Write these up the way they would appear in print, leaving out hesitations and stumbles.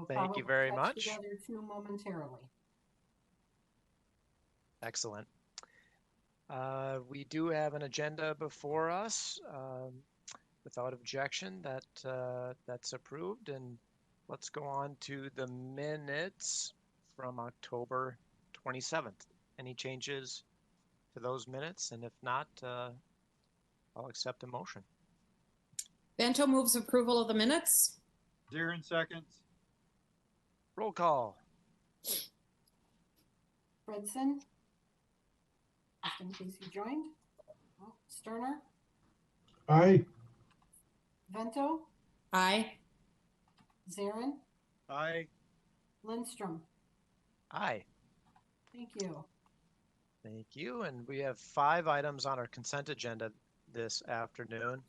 We'll Thank you probably very touch much. the other two momentarily. Excellent. We do have an agenda before us. Without objection, that's approved. And let's go on to the minutes from October 27th. Any changes to those minutes? And if not, I'll accept a motion. Bento moves approval of the minutes. Zarin seconds. Roll call. Fredson, just in case you joined. Oh, Sterner, Aye. Vento, Aye. Zarin, Aye. Lindstrom. Aye. Thank you. Thank you. And we have 5 items on our consent agenda this afternoon.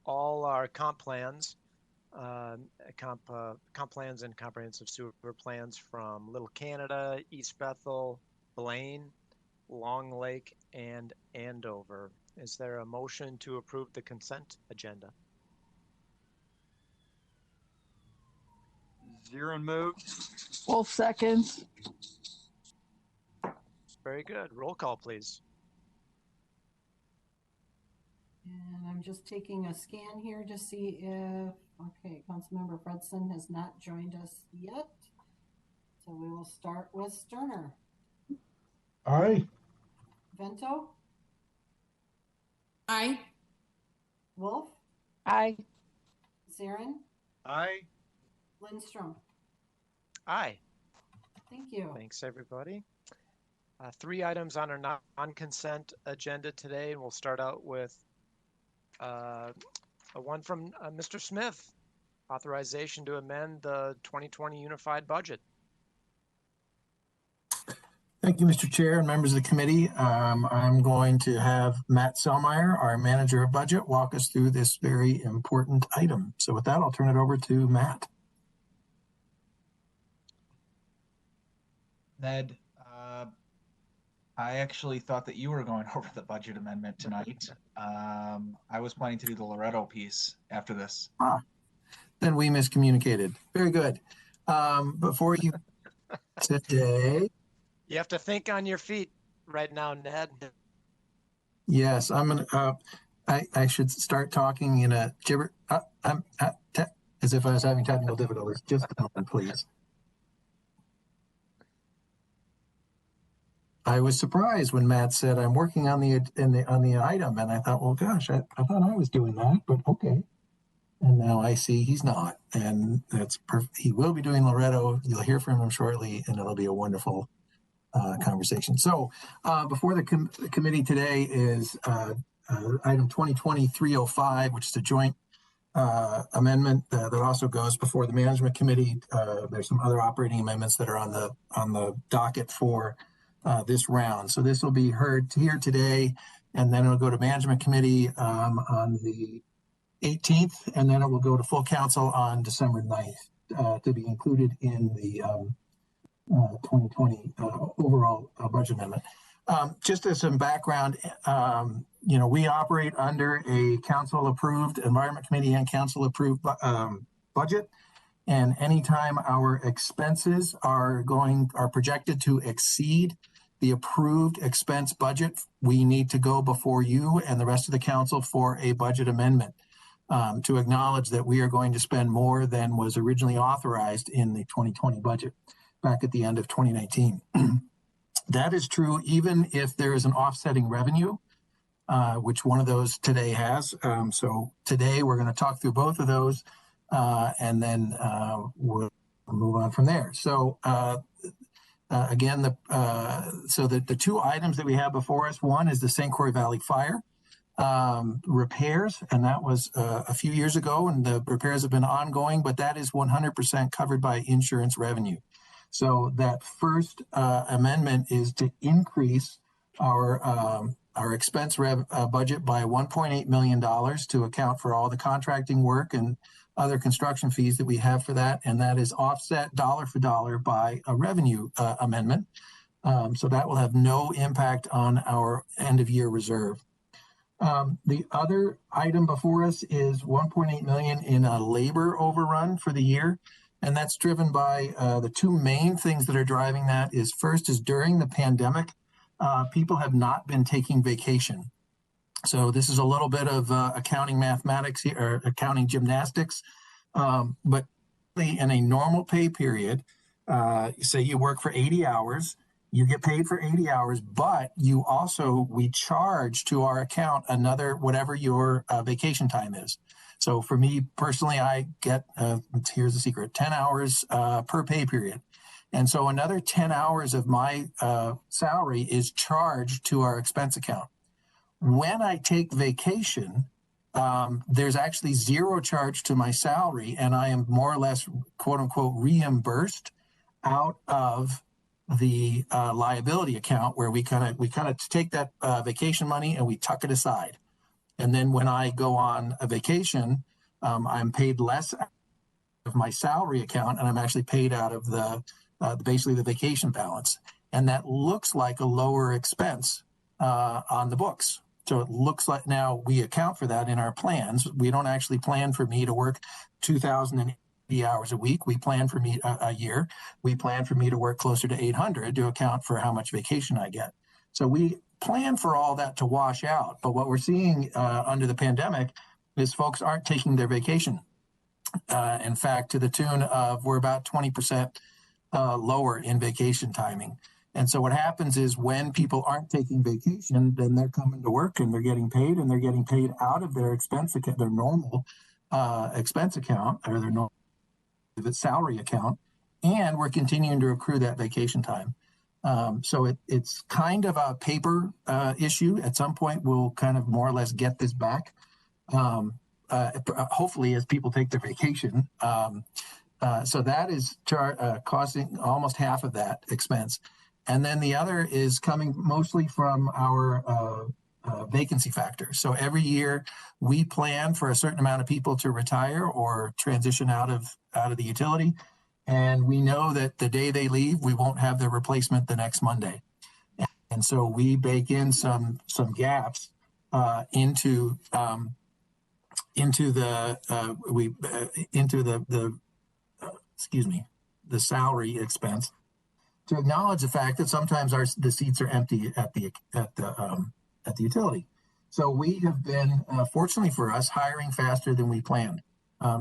All our comp plans, comp plans and comprehensive sewer plans from Little Canada, East Bethel, Blaine, Long Lake, and Andover. Is there a motion to approve the consent agenda? Zarin moves. Wolf seconds. Very good. Roll call, please. And I'm just taking a scan here to see if, okay, Councilmember Fredson has not joined us yet. So we will start with Sterner. Aye. Vento, Aye. Wolf, Aye. Zarin, Aye. Lindstrom. Aye. Thank you. Thanks, everybody. 3 items on our non-consent agenda today, and we'll start out with one from Mr. Smith, authorization to amend the 2020 unified budget. Thank you, Mr. Chair and members of the committee. I'm going to have Matt Selmeyer, our manager of budget, walk us through this very important item. So with that, I'll turn it over to Matt. Ned, I actually thought that you were going over the budget amendment tonight. I was planning to do the Loretto piece after this. Then we miscommunicated. Very good. Before you today. You have to think on your feet right now, Ned. Yes, I'm gonna. I should start talking in a gibber as if I was having technical difficulties. Just a moment, please. I was surprised when Matt said I'm working on the item, and I thought, well, gosh, I thought I was doing that, but okay. And now I see he's not, and that's perfect. He will be doing Loretto. You'll hear from him shortly, and it'll be a wonderful conversation. So before the committee today is item 2020-305, which is a joint amendment that also goes before the management committee. There's some other operating amendments that are on the docket for this round. So this will be heard here today, and then it'll go to management committee on the 18th, and then it will go to full council on December 9th to be included in the 2020 overall budget amendment. Just as some background, we operate under a council-approved environment committee and council-approved budget. And anytime our expenses are projected to exceed the approved expense budget, we need to go before you and the rest of the council for a budget amendment to acknowledge that we are going to spend more than was originally authorized in the 2020 budget back at the end of 2019. That is true even if there is an offsetting revenue, which one of those today has. So today we're going to talk through both of those, and then we'll move on from there. So again, the 2 items that we have before us, one is the St. Croix Valley Fire repairs, and that was a few years ago, and the repairs have been ongoing, but that is 100% covered by insurance revenue. So that first amendment is to increase our expense budget by $1.8 million to account for all the contracting work and other construction fees that we have for that, and that is offset dollar for dollar by a revenue amendment. So that will have no impact on our end of year reserve. The other item before us is $1.8 million in a labor overrun for the year. And that's driven by the two main things that are driving that is first is during the pandemic, people have not been taking vacation. So this is a little bit of accounting mathematics here, or accounting gymnastics. But in a normal pay period, say you work for 80 hours, you get paid for 80 hours, but we charge to our account another, whatever your vacation time is. So for me personally, I get, here's the secret, 10 hours per pay period. And so another 10 hours of my salary is charged to our expense account. When I take vacation, there's actually zero charge to my salary, and I am more or less, quote unquote, reimbursed out of the liability account, where we kind of take that vacation money and we tuck it aside. And then when I go on a vacation, I'm paid less of my salary account, and I'm actually paid out of basically the vacation balance. And that looks like a lower expense on the books. So it looks like now we account for that in our plans. We don't actually plan for me to work 2,080 hours a week. We plan for me a year. We plan for me to work closer to 800 to account for how much vacation I get. So we plan for all that to wash out. But what we're seeing under the pandemic is folks aren't taking their vacation. In fact, to the tune of we're about 20% lower in vacation timing. And so what happens is when people aren't taking vacation, then they're coming to work and they're getting paid, and they're getting paid out of their expense account, their normal expense account, or their normal salary account, and we're continuing to accrue that vacation time. So it's kind of a paper issue. At some point, we'll kind of more or less get this back, hopefully as people take their vacation. So that is costing almost half of that expense. And then the other is coming mostly from our vacancy factor. So every year we plan for a certain amount of people to retire or transition out of the utility. And we know that the day they leave, we won't have their replacement the next Monday. And so we bake in some gaps into the salary expense, to acknowledge the fact that sometimes the seats are empty at the utility. So we have been, fortunately for us, hiring faster than we planned.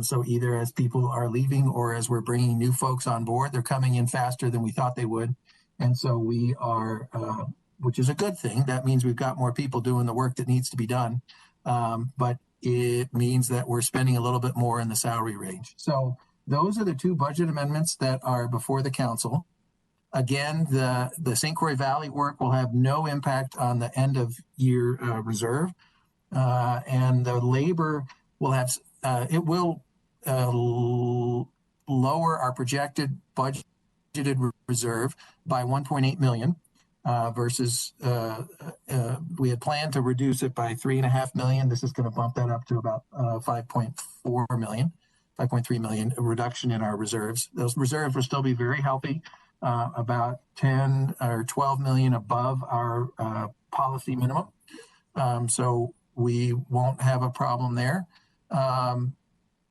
So either as people are leaving or as we're bringing new folks on board, they're coming in faster than we thought they would. And so we are, which is a good thing. That means we've got more people doing the work that needs to be done. But it means that we're spending a little bit more in the salary range. So those are the two budget amendments that are before the council. Again, the St. Croix Valley work will have no impact on the end of year reserve. And the labor will have, it will lower our projected budgeted reserve by 1.8 million versus we had planned to reduce it by 3.5 million. This is going to bump that up to about 5.4 million, 5.3 million, a reduction in our reserves. Those reserves will still be very healthy. About 10 or 12 million above our policy minimum. So we won't have a problem there. And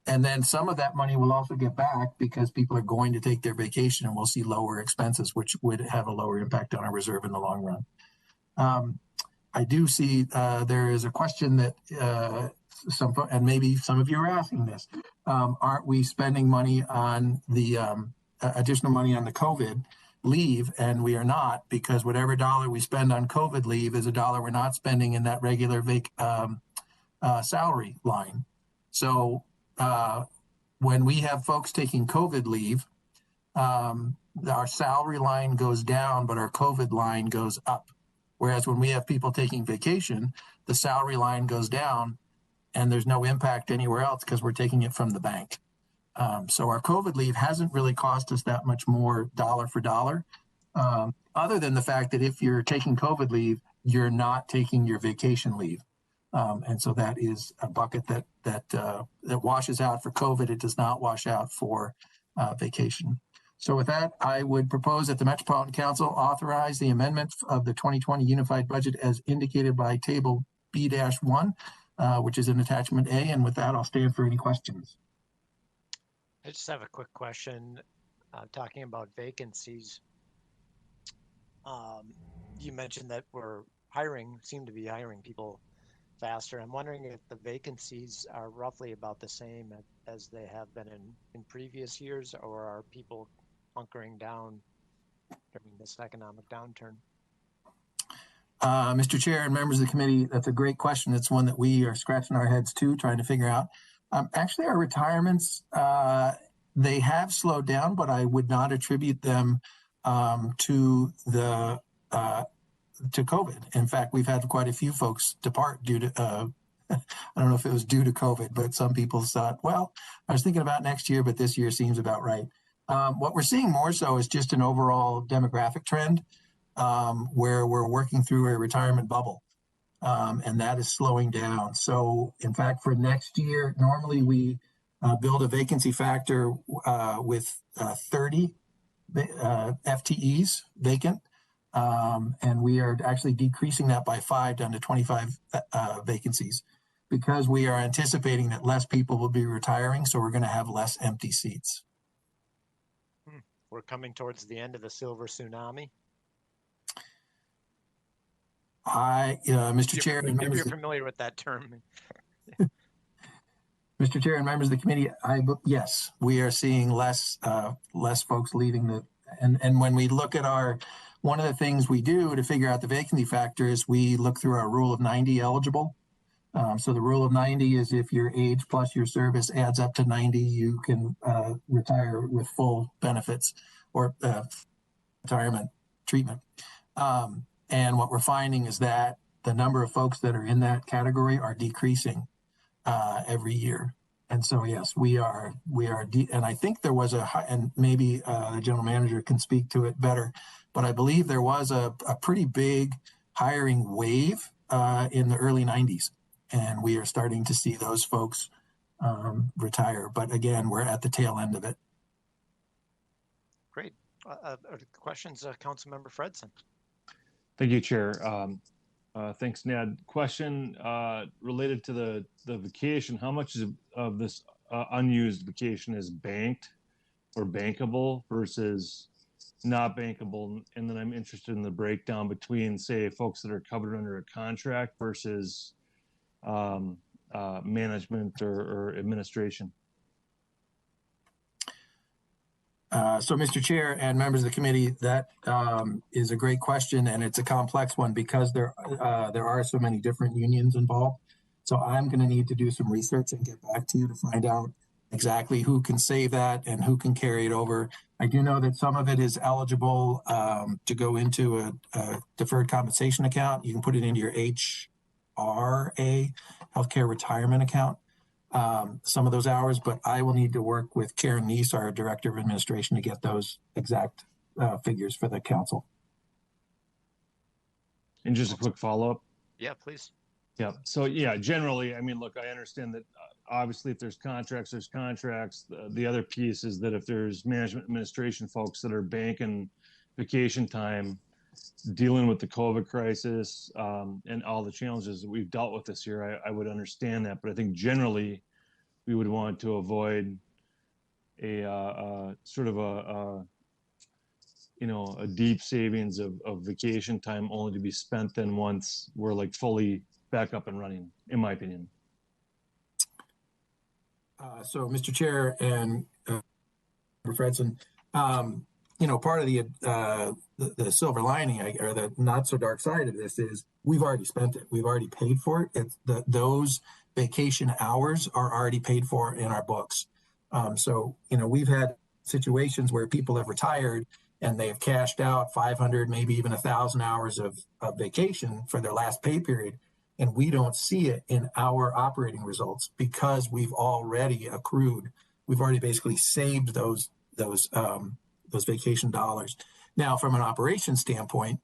then some of that money will also get back because people are going to take their vacation, and we'll see lower expenses, which would have a lower impact on our reserve in the long run. I do see there is a question that and maybe some of you are asking this, aren't we spending money on the additional money on the COVID leave? And we are not, because whatever dollar we spend on COVID leave is a dollar we're not spending in that regular salary line. So when we have folks taking COVID leave, our salary line goes down, but our COVID line goes up. Whereas when we have people taking vacation, the salary line goes down and there's no impact anywhere else because we're taking it from the bank. So our COVID leave hasn't really cost us that much more dollar for dollar, other than the fact that if you're taking COVID leave, you're not taking your vacation leave. And so that is a bucket that washes out for COVID. It does not wash out for vacation. So with that, I would propose that the Metropolitan Council authorize the amendment of the 2020 Unified Budget as indicated by Table B-1, which is in Attachment A. And with that, I'll stand for any questions. I just have a quick question. Talking about vacancies, you mentioned that seem to be hiring people faster. I'm wondering if the vacancies are roughly about the same as they have been in previous years, or are people hunkering down during this economic downturn? Mr. Chair and members of the committee, that's a great question. It's one that we are scratching our heads too, trying to figure out. Actually, our retirements, they have slowed down, but I would not attribute them to COVID. In fact, we've had quite a few folks depart due to, I don't know if it was due to COVID, but some people thought, well, I was thinking about next year, but this year seems about right. What we're seeing more so is just an overall demographic trend where we're working through a retirement bubble. And that is slowing down. So, in fact, for next year, normally we build a vacancy factor with 30 FTEs vacant. And we are actually decreasing that by 5 down to 25 vacancies because we are anticipating that less people will be retiring. So we're going to have less empty seats. We're coming towards the end of the silver tsunami. Mr. Chair, and members, you're familiar with that term. Mr. Chair and members of the committee, yes, we are seeing less folks leaving and when we look at one of the things we do to figure out the vacancy factor is we look through our rule of 90 eligible. So the rule of 90 is if your age plus your service adds up to 90, you can retire with full benefits or retirement treatment. And what we're finding is that the number of folks that are in that category are decreasing every year. And so, yes, we are, and I think there was and maybe the general manager can speak to it better, but I believe there was a pretty big hiring wave in the early 90s. And we are starting to see those folks retire. But again, we're at the tail end of it. Great. Questions, Councilmember Fredson? Thank you, Chair. Thanks, Ned. Question related to the vacation. How much of this unused vacation is banked or bankable versus not bankable? And then I'm interested in the breakdown between, say, folks that are covered under a contract versus management or administration. So, Mr. Chair and members of the committee, that is a great question, and it's a complex one because there are so many different unions involved. So I'm going to need to do some research and get back to you to find out exactly who can save that and who can carry it over. I do know that some of it is eligible to go into a deferred compensation account. You can put it into your HRA, healthcare retirement account. Some of those hours, but I will need to work with Karen Neese, our Director of Administration, to get those exact figures for the council. And just a quick follow-up. Yeah, please. Yeah. So yeah, generally, I mean, look, I understand that obviously if there's contracts, there's contracts. The other piece is that if there's management administration folks that are banking vacation time, dealing with the COVID crisis and all the challenges that we've dealt with this year, I would understand that. But I think generally we would want to avoid a sort of a deep savings of vacation time only to be spent then once we're like fully back up and running, in my opinion. So, Mr. Chair and Fredson, part of the silver lining or the not so dark side of this is we've already spent it. We've already paid for it. Those vacation hours are already paid for in our books. So, we've had situations where people have retired and they have cashed out 500, maybe even 1,000 hours of vacation for their last pay period. And we don't see it in our operating results because we've already accrued. We've already basically saved those vacation dollars. Now, from an operations standpoint,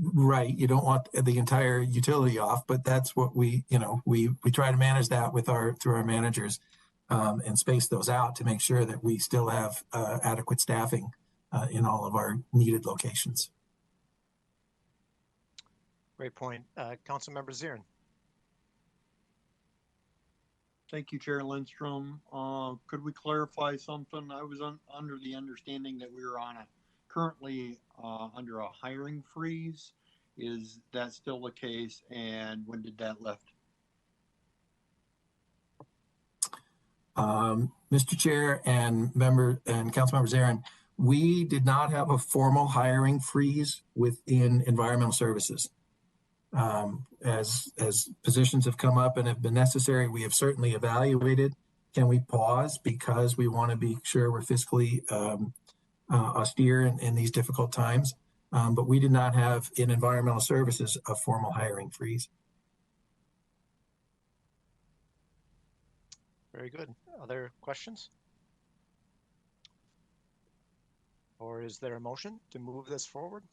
right, you don't want the entire utility off, but that's what we try to manage that through our managers and space those out to make sure that we still have adequate staffing in all of our needed locations. Great point. Councilmember Zirin. Thank you, Chair Lindstrom. Could we clarify something? I was under the understanding that we were currently under a hiring freeze. Is that still the case? And when did that lift? Mr. Chair and council members, Aaron, we did not have a formal hiring freeze within environmental services. As positions have come up and have been necessary, we have certainly evaluated, can we pause because we want to be sure we're fiscally austere in these difficult times. But we did not have in environmental services a formal hiring freeze. Very good. Other questions? Or is there a motion to move this forward?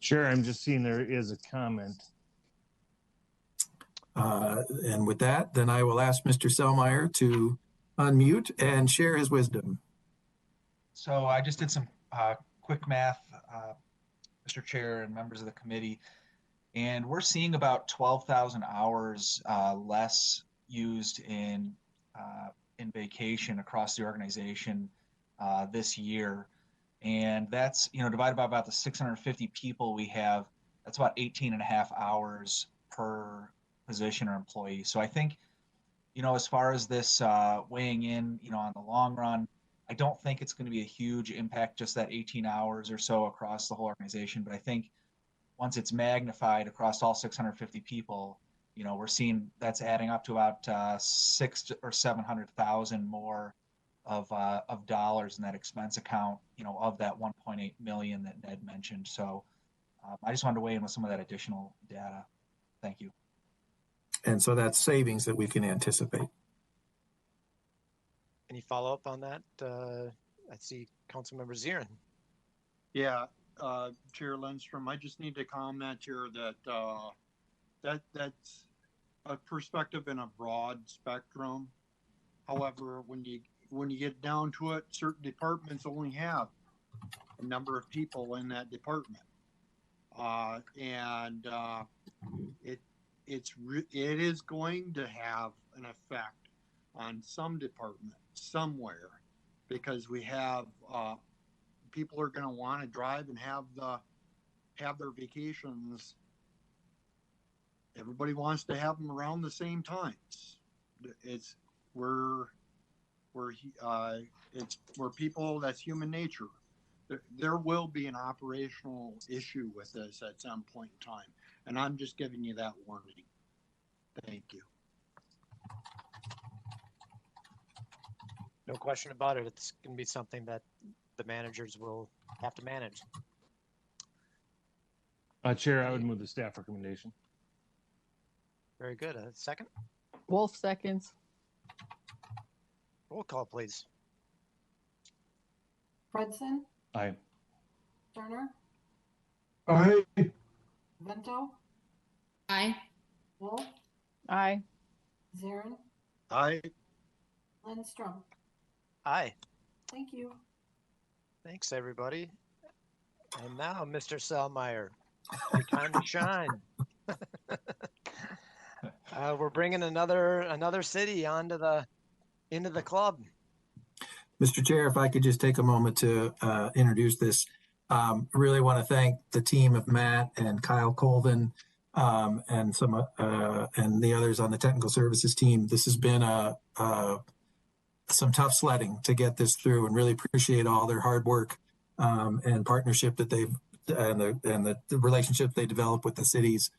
Sure, I'm just seeing there is a comment. And with that, then I will ask Mr. Selmeyer to unmute and share his wisdom. So I just did some quick math, Mr. Chair and members of the committee, and we're seeing about 12,000 hours less used in vacation across the organization this year. And that's, divided by about the 650 people we have, that's about 18 and a half hours per position or employee. So I think, as far as this weighing in, on the long run, I don't think it's going to be a huge impact, just that 18 hours or so across the whole organization. But I think once it's magnified across all 650 people, we're seeing that's adding up to about 600,000 or 700,000 more of dollars in that expense account, of that 1.8 million that Ned mentioned. So I just wanted to weigh in with some of that additional data. Thank you. And so that's savings that we can anticipate. Any follow-up on that? I see Councilmember Zirin. Yeah, Chair Lindstrom, I just need to comment here that that's a perspective in a broad spectrum. However, when you get down to it, certain departments only have a number of people in that department, and it is going to have an effect on some department somewhere, because we have people are going to want to drive and have their vacations. Everybody wants to have them around the same times. We're people. That's human nature. There will be an operational issue with this at some point in time, and I'm just giving you that warning. Thank you. No question about it. It's going to be something that the managers will have to manage. Chair, I would move the staff recommendation. Very good. A second? Wolf seconds. Roll call, please. Fredson, Aye. Turner, Aye. Vento, Aye. Wolf, Aye. Zarin, Aye. Lindstrom. Aye. Thank you. Thanks, everybody. And now, Mr. Selmeyer, your time to shine. We're bringing another city into the club. Mr. Chair, if I could just take a moment to introduce this. Really want to thank the team of Matt and Kyle Colvin and the others on the technical services team. This has been some tough sledding to get this through, and really appreciate all their hard work and partnership that the relationship they developed with the cities.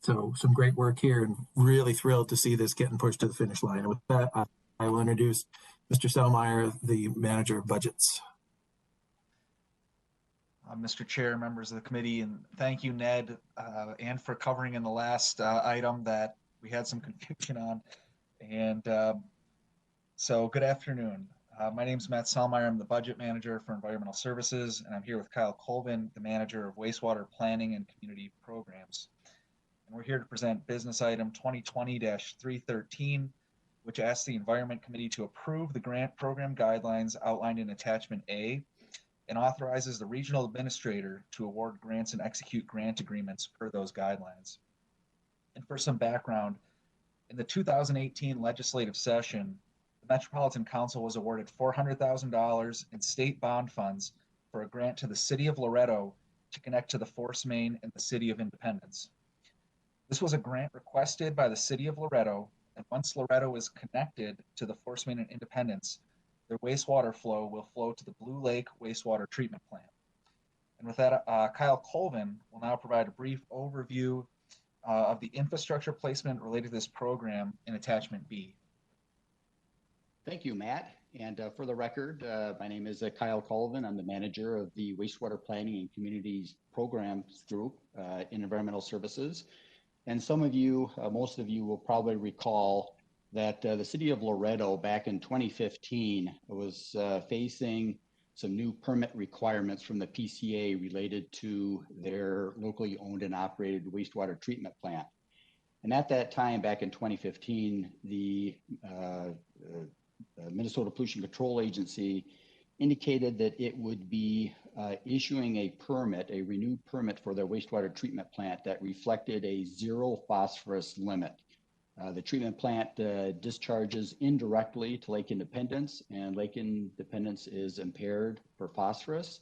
So some great work here, and really thrilled to see this getting pushed to the finish line. And with that, I will introduce Mr. Selmeyer, the manager of budgets. Mr. Chair, members of the committee, and thank you, Ned, and for covering in the last item that we had some confusion on. And so good afternoon. My name is Matt Selmeyer. I'm the budget manager for environmental services, and I'm here with Kyle Colvin, the manager of wastewater planning and community programs. And we're here to present business item 2020-313, which asks the Environment Committee to approve the grant program guidelines outlined in Attachment A, and authorizes the regional administrator to award grants and execute grant agreements per those guidelines. And for some background, in the 2018 legislative session, the Metropolitan Council was awarded $400,000 in state bond funds for a grant to the city of Loretto to connect to the force main in the city of Independence. This was a grant requested by the city of Loretto, and once Loretto is connected to the force main in Independence, their wastewater flow will flow to the Blue Lake wastewater treatment plant. And with that, Kyle Colvin will now provide a brief overview of the infrastructure placement related to this program in attachment B. Thank you, Matt. And for the record, my name is Kyle Colvin. I'm the manager of the Wastewater Planning and Communities Programs Group in Environmental Services. And some of you, most of you will probably recall that the city of Loretto back in 2015 was facing some new permit requirements from the PCA related to their locally owned and operated wastewater treatment plant. And at that time, back in 2015, the Minnesota Pollution Control Agency indicated that it would be issuing a permit, a renewed permit for their wastewater treatment plant that reflected a zero phosphorus limit. The treatment plant discharges indirectly to Lake Independence, and Lake Independence is impaired for phosphorus.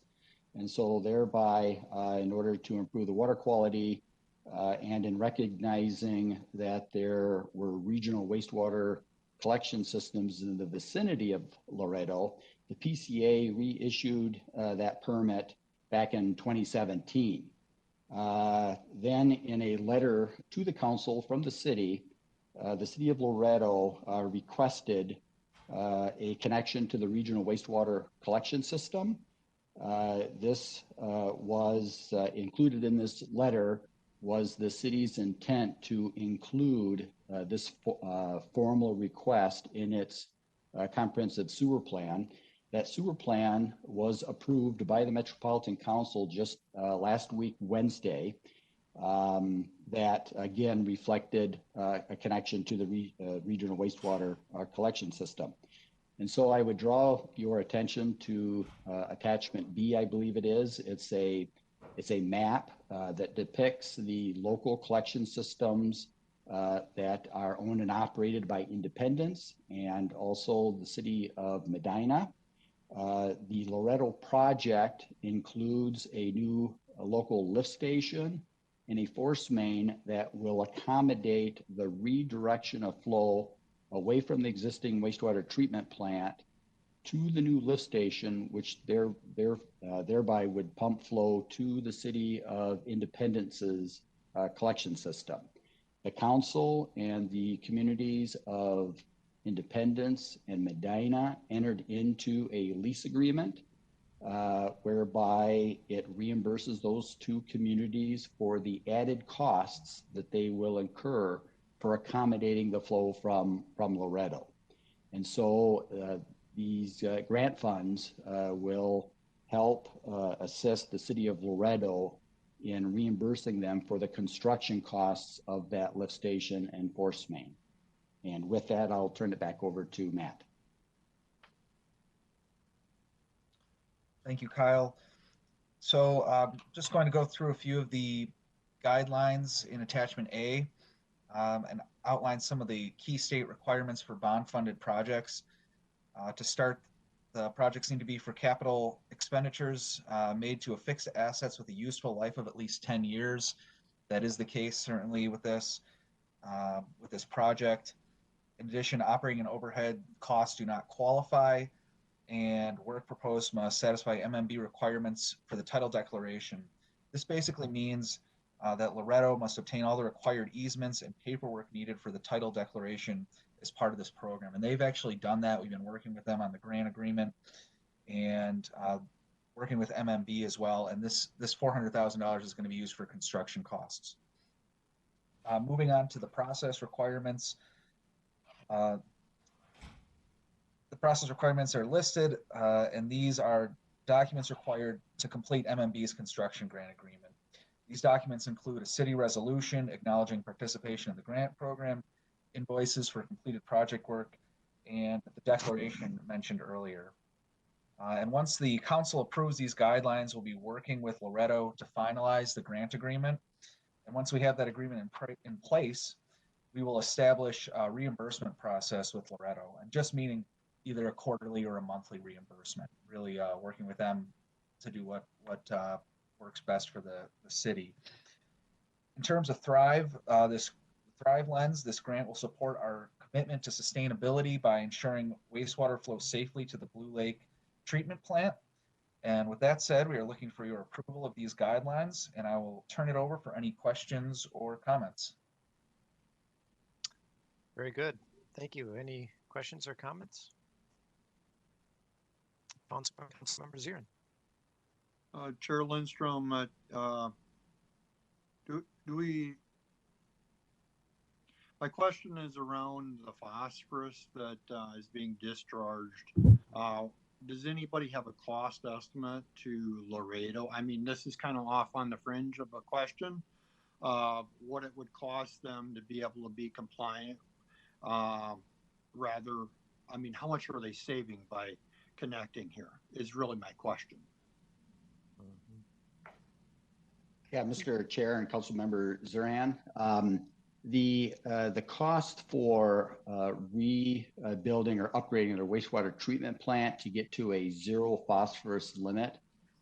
And so thereby, in order to improve the water quality and in recognizing that there were regional wastewater collection systems in the vicinity of Loretto, the PCA reissued that permit back in 2017. Then in a letter to the council from the city of Loretto requested a connection to the regional wastewater collection system. This was included in this letter was the city's intent to include this formal request in its comprehensive sewer plan. That sewer plan was approved by the Metropolitan Council just last week, Wednesday. That again reflected a connection to the regional wastewater collection system. And so I would draw your attention to attachment B, I believe it is. It's a map that depicts the local collection systems that are owned and operated by Independence and also the city of Medina. The Loretto project includes a new local lift station and a force main that will accommodate the redirection of flow away from the existing wastewater treatment plant to the new lift station, which thereby would pump flow to the city of Independence's collection system. The council and the communities of Independence and Medina entered into a lease agreement whereby it reimburses those two communities for the added costs that they will incur for accommodating the flow from Loretto. And so these grant funds will help assist the city of Loretto in reimbursing them for the construction costs of that lift station and force main. And with that, I'll turn it back over to Matt. Thank you, Kyle. So just going to go through a few of the guidelines in attachment A and outline some of the key state requirements for bond-funded projects. To start, the projects need to be for capital expenditures made to affix assets with a useful life of at least 10 years. That is the case certainly with this project. In addition, operating and overhead costs do not qualify, and work proposed must satisfy MMB requirements for the title declaration. This basically means that Loretto must obtain all the required easements and paperwork needed for the title declaration as part of this program. And they've actually done that. We've been working with them on the grant agreement and working with MMB as well. And this $400,000 is going to be used for construction costs. Moving on to the process requirements. The process requirements are listed, and these are documents required to complete MMB's construction grant agreement. These documents include a city resolution acknowledging participation in the grant program, invoices for completed project work, and the declaration mentioned earlier. And once the council approves these guidelines, we'll be working with Loretto to finalize the grant agreement. And once we have that agreement in place, we will establish a reimbursement process with Loretto, and just meaning either a quarterly or a monthly reimbursement, really working with them to do what works best for the city. In terms of Thrive, this Thrive lens, this grant will support our commitment to sustainability by ensuring wastewater flows safely to the Blue Lake treatment plant. And with that said, we are looking for your approval of these guidelines, and I will turn it over for any questions or comments. Very good. Thank you. Any questions or comments? Councilmember Zirin. Chair Lindstrom, do we? My question is around the phosphorus that is being discharged. Does anybody have a cost estimate to Laredo? I mean, this is kind of off on the fringe of a question. What it would cost them to be able to be compliant? Rather, I mean, how much are they saving by connecting here is really my question. Yeah, Mr. Chair and Councilmember Zirin, the cost for rebuilding or upgrading their wastewater treatment plant to get to a zero phosphorus limit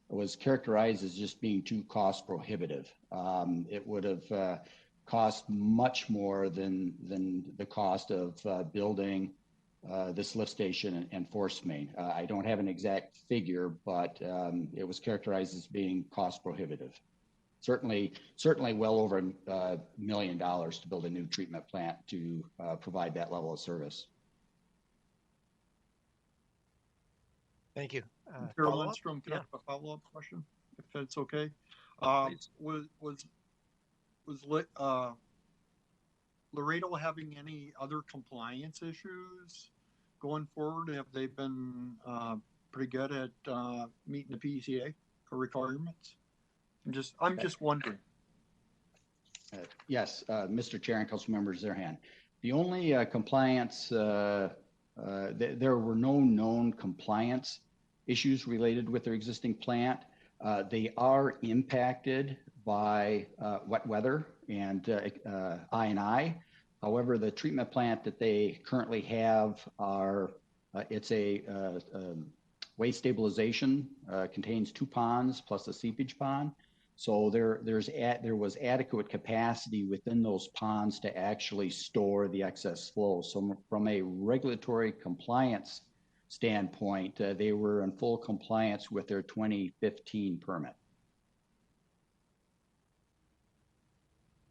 was characterized as just being too cost prohibitive. It would have cost much more than the cost of building this lift station and force main. I don't have an exact figure, but it was characterized as being cost prohibitive. Certainly well over $1 million to build a new treatment plant to provide that level of service. Thank you. Chair Lindstrom, can I have a follow-up question, if that's okay? Was Laredo having any other compliance issues going forward? Have they been pretty good at meeting the PCA requirements? I'm just wondering. Yes, Mr. Chair and Councilmember Zirin. The only compliance, there were no known compliance issues related with their existing plant. They are impacted by wet weather and I&I. However, the treatment plant that they currently have it's a waste stabilization, contains 2 ponds plus a seepage pond. So there was adequate capacity within those ponds to actually store the excess flow. So from a regulatory compliance standpoint, they were in full compliance with their 2015 permit.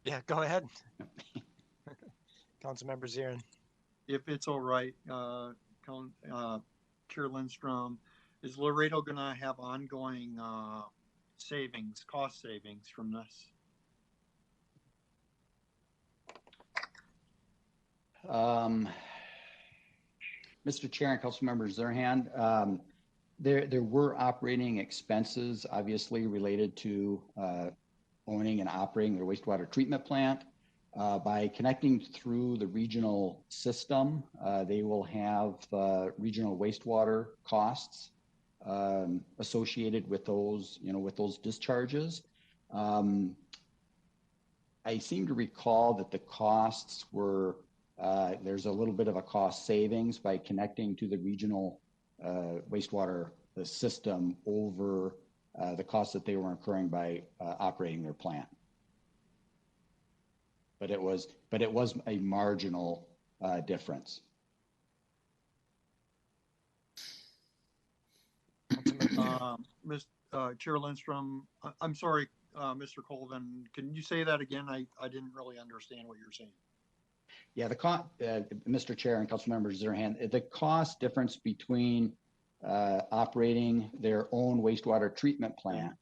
Yeah, go ahead. Councilmember Zirin. If it's all right, Chair Lindstrom, is Laredo going to have ongoing cost savings from this? Mr. Chair and Councilmember Zirin, there were operating expenses obviously related to owning and operating their wastewater treatment plant. By connecting through the regional system, they will have regional wastewater costs associated with those, with those discharges. I seem to recall that the costs were, there's a little bit of a cost savings by connecting to the regional wastewater system over the costs that they were incurring by operating their plant. But it was a marginal difference. Chair Lindstrom, I'm sorry, Mr. Colvin, can you say that again? I didn't really understand what you're saying. Yeah, Mr. Chair and Councilmember Zirin, the cost difference between operating their own wastewater treatment plant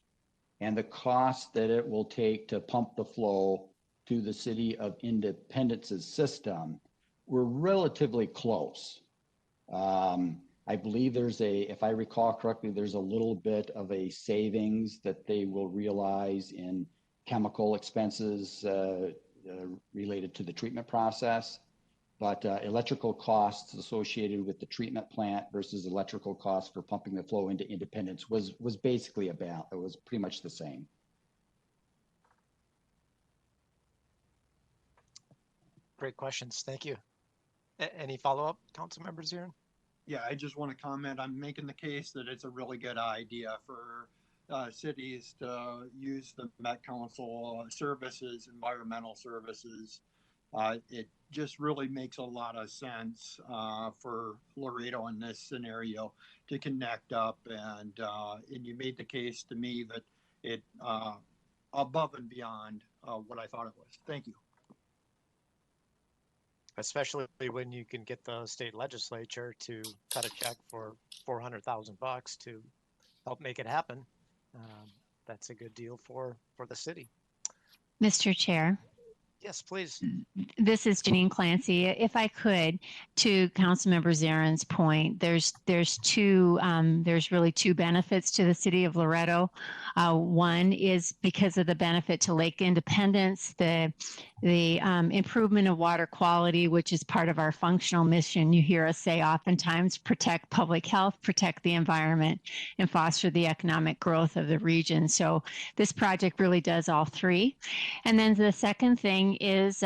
and the cost that it will take to pump the flow to the City of Independence's system were relatively close. I believe if I recall correctly, there's a little bit of a savings that they will realize in chemical expenses related to the treatment process, but electrical costs associated with the treatment plant versus electrical costs for pumping the flow into Independence was basically it was pretty much the same. Great questions. Thank you. Any follow-up, council members here? Yeah, I just want to comment. I'm making the case that it's a really good idea for cities to use the Met Council services, environmental services. It just really makes a lot of sense for Laredo in this scenario to connect up, and you made the case to me that it above and beyond what I thought it was. Thank you. Especially when you can get the state legislature to cut a check for $400,000 to help make it happen. That's a good deal for the city. Mr. Chair, Yes, please. this is Janine Clancy. If I could, to Councilmember Zarin's point, there's really two benefits to the city of Loretto. One is because of the benefit to Lake Independence, the improvement of water quality, which is part of our functional mission. You hear us say oftentimes, protect public health, protect the environment, and foster the economic growth of the region. So this project really does all three. And then the second thing is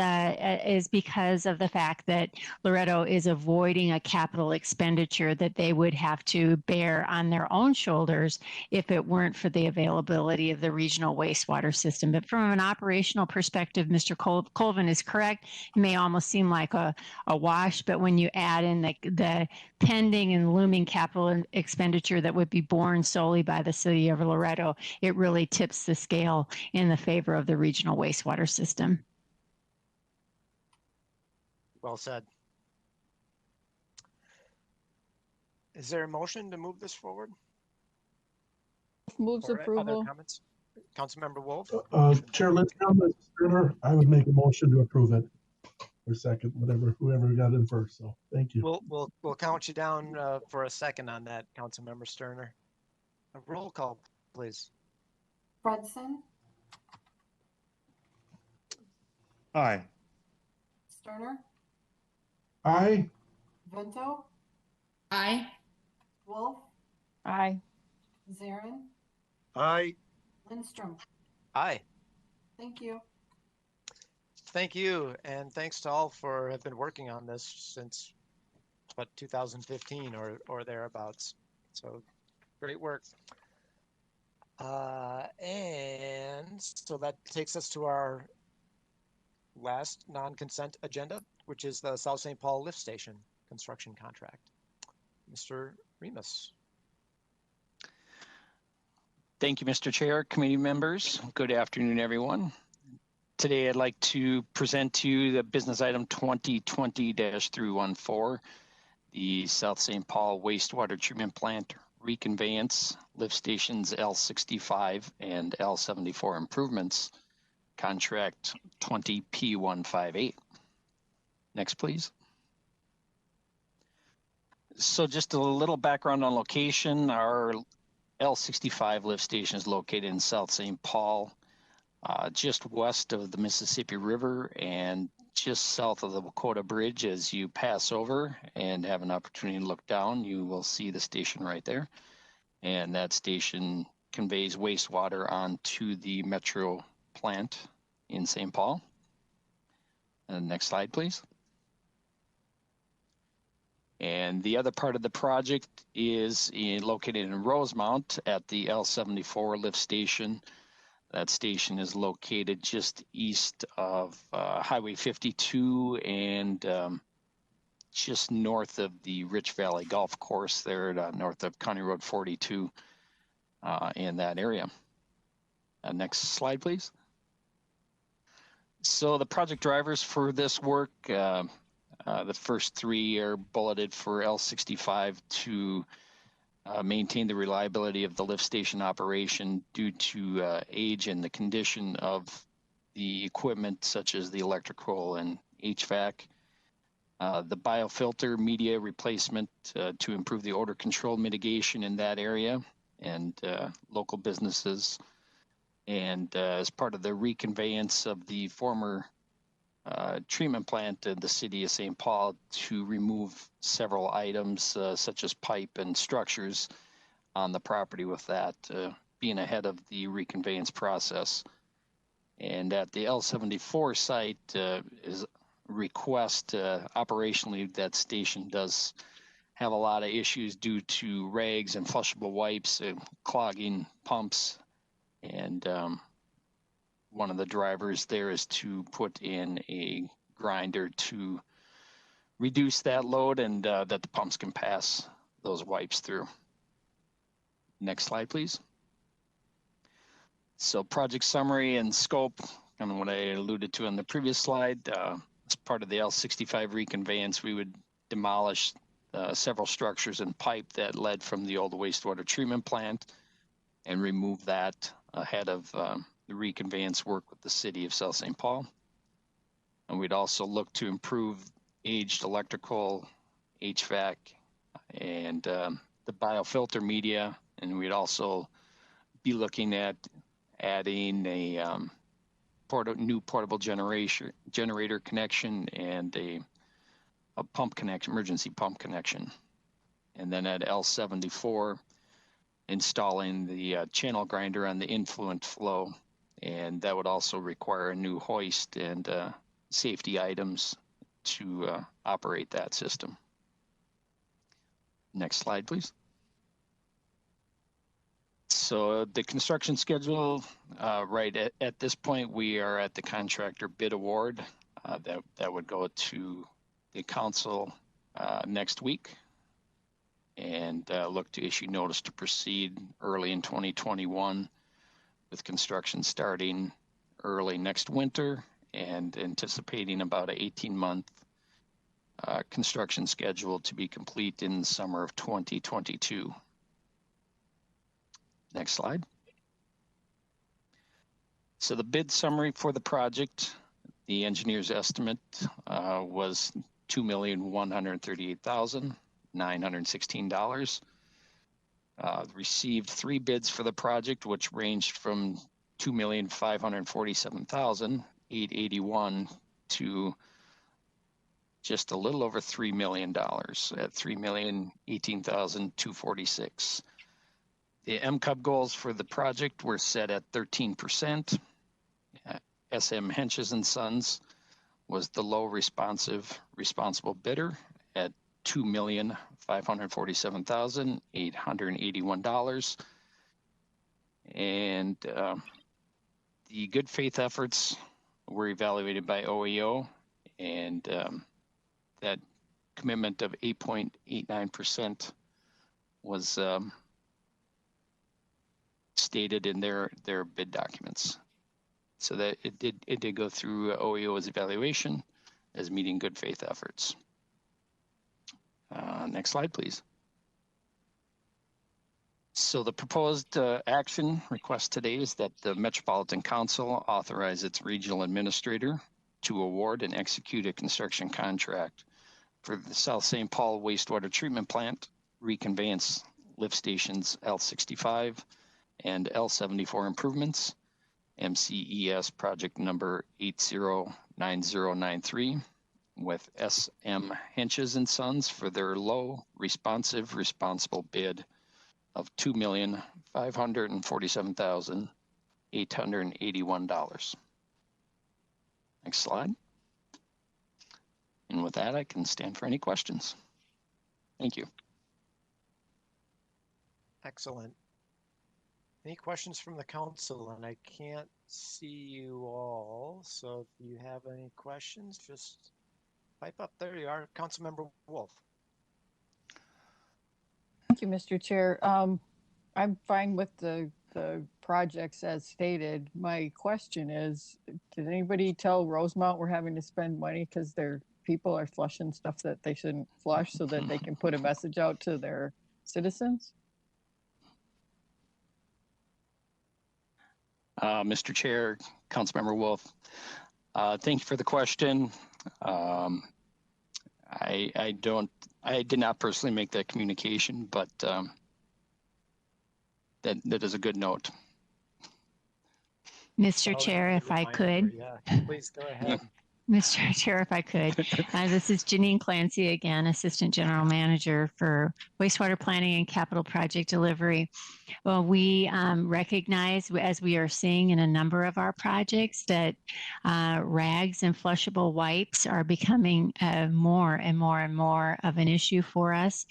because of the fact that Loretto is avoiding a capital expenditure that they would have to bear on their own shoulders if it weren't for the availability of the regional wastewater system. But from an operational perspective, Mr. Colvin is correct. It may almost seem like a wash, but when you add in the pending and looming capital expenditure that would be borne solely by the city of Loretto, it really tips the scale in the favor of the regional wastewater system. Well said. Is there a motion to move this forward? Moves Or other approval. comments? Councilmember Wolf? Chair Lincecum, I would make a motion to approve it. Or second, whoever got in first. So thank you. We'll count you down for a second on that, Councilmember Sterner. A roll call, please. Fredson, Aye. Sterner, Aye. Vento, Aye. Wolf, Aye. Zarin, Aye. Lindstrom. Aye. Thank you. Thank you, and thanks to all for have been working on this since 2015 or thereabouts. So great work. And so that takes us to our last non-consent agenda, which is the South St. Paul lift station construction contract. Mr. Remus. Thank you, Mr. Chair, committee members. Good afternoon, everyone. Today, I'd like to present to you the business item 2020-314, the South St. Paul wastewater treatment plant reconveyance lift stations L65 and L74 improvements, contract 20P158. Next, please. So just a little background on location. Our L65 lift station is located in South St. Paul, just west of the Mississippi River and just south of the Wakota Bridge. As you pass over and have an opportunity to look down, you will see the station right there. And that station conveys wastewater onto the Metro plant in St. Paul. And next slide, please. And the other part of the project is located in Rosemount at the L74 lift station. That station is located just east of Highway 52 and just north of the Rich Valley Golf Course there, north of County Road 42 in that area. Next slide, please. So the project drivers for this work, the first three are bulleted for L65 to maintain the reliability of the lift station operation due to age and the condition of the equipment, such as the electrical and HVAC. The biofilter media replacement to improve the odor control mitigation in that area and local businesses. And as part of the reconveyance of the former treatment plant in the city of St. Paul to remove several items such as pipe and structures on the property, with that being ahead of the reconveyance process. And at the L74 site is request. Operationally, that station does have a lot of issues due to rags and flushable wipes and clogging pumps. And one of the drivers there is to put in a grinder to reduce that load and that the pumps can pass those wipes through. Next slide, please. So project summary and scope, kind of what I alluded to on the previous slide. As part of the L65 reconveyance, we would demolish several structures and pipe that led from the old wastewater treatment plant and remove that ahead of the reconveyance work with the city of South St. Paul. And we'd also look to improve aged electrical, HVAC, and the biofilter media. And we'd also be looking at adding a new portable generator connection and a pump connection, emergency pump connection. And then at L74, installing the channel grinder on the influent flow. And that would also require a new hoist and safety items to operate that system. Next slide, please. So the construction schedule, right at this point, we are at the contractor bid award. That would go to the council next week and look to issue notice to proceed early in 2021 with construction starting early next winter and anticipating about an 18-month construction schedule to be complete in the summer of 2022. Next slide. So the bid summary for the project, the engineer's estimate was $2,138,916. Received 3 bids for the project, which ranged from $2,547,881 to just a little over $3 million at $3,018,246. The MCUB goals for the project were set at 13%. SM Henches and Sons was the low responsible bidder at $2,547,881. And the good faith efforts were evaluated by OEO, and that commitment of 8.89% was stated in their bid documents. So that it did go through OEO's evaluation as meeting good faith efforts. Next slide, please. So the proposed action request today is that the Metropolitan Council authorize its regional administrator to award and execute a construction contract for the South St. Paul wastewater treatment plant reconveyance lift stations L65 and L74 improvements, MCES project number 809093, with SM Henches and Sons for their low responsible bid of $2,547,881. Next slide. And with that, I can stand for any questions. Thank you. Excellent. Any questions from the council? And I can't see you all, so if you have any questions, just pipe up. There you are, Councilmember Wolf. Thank you, Mr. Chair. I'm fine with the projects as stated. My question is, did anybody tell Rosemount we're having to spend money because their people are flushing stuff that they shouldn't flush so that they can put a message out to their citizens? Mr. Chair, Councilmember Wolf, thank you for the question. I did not personally make that communication, but that is a good note. Mr. Chair, if I could. Yeah, please go ahead. Mr. Chair, if I could. This is Janine Clancy again, Assistant General Manager for Wastewater Planning and Capital Project Delivery. Well, we recognize, as we are seeing in a number of our projects, that rags and flushable wipes are becoming more and more and more of an issue for us.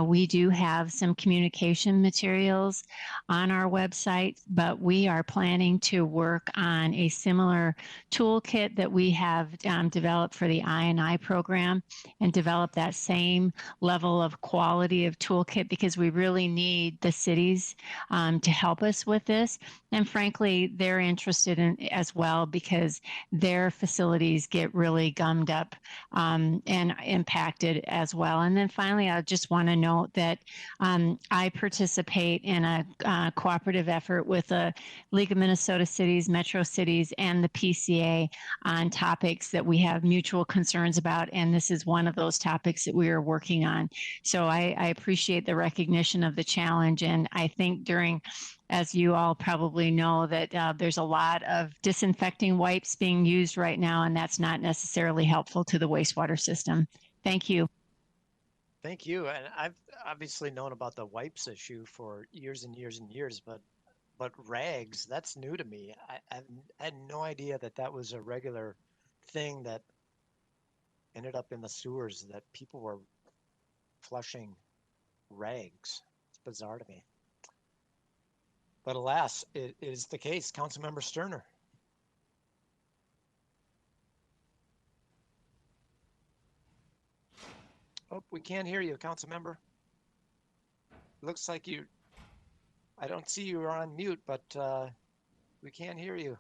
We do have some communication materials on our website, but we are planning to work on a similar toolkit that we have developed for the I&I program and develop that same level of quality of toolkit, because we really need the cities to help us with this. And frankly, they're interested in as well, because their facilities get really gummed up and impacted as well. And then finally, I just want to note that I participate in a cooperative effort with the League of Minnesota Cities, Metro Cities, and the PCA on topics that we have mutual concerns about. And this is one of those topics that we are working on. So I appreciate the recognition of the challenge. And I think as you all probably know, that there's a lot of disinfecting wipes being used right now, and that's not necessarily helpful to the wastewater system. Thank you. Thank you. And I've obviously known about the wipes issue for years and years and years, but rags, that's new to me. I had no idea that was a regular thing that ended up in the sewers, that people were flushing rags. It's bizarre to me. But alas, it is the case. Councilmember Sterner. Oh, we can't hear you, Councilmember. Looks like I don't see you are on mute, but we can't hear you.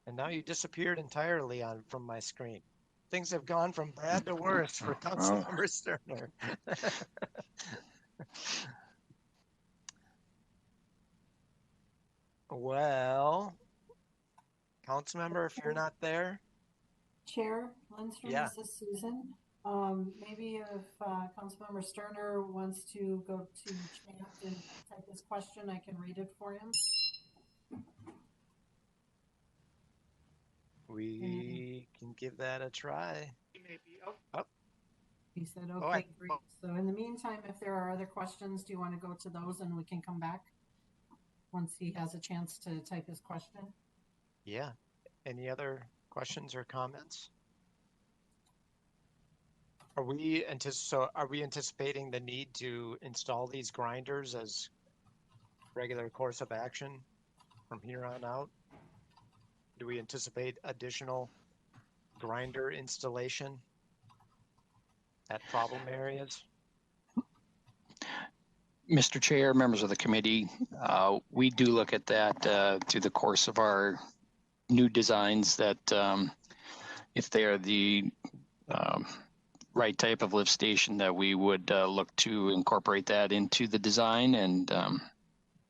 And now you disappeared entirely from my screen. Things have gone from bad to worse for Councilmember Sterner. Well, Councilmember, if you're not there. Chair Lindstrom, Yeah. This is Susan. Maybe if Councilmember Sterner wants to go to chat and type his question, I can read it for him. We can give that a try. He said, okay, great. So in the meantime, if there are other questions, do you want to go to those and we can come back once he has a chance to type his question? Yeah. Any other questions or comments? Are we anticipating the need to install these grinders as regular course of action from here on out? Do we anticipate additional grinder installation at problem areas? Mr. Chair, members of the committee, we do look at that through the course of our new designs, that if they are the right type of lift station, that we would look to incorporate that into the design. And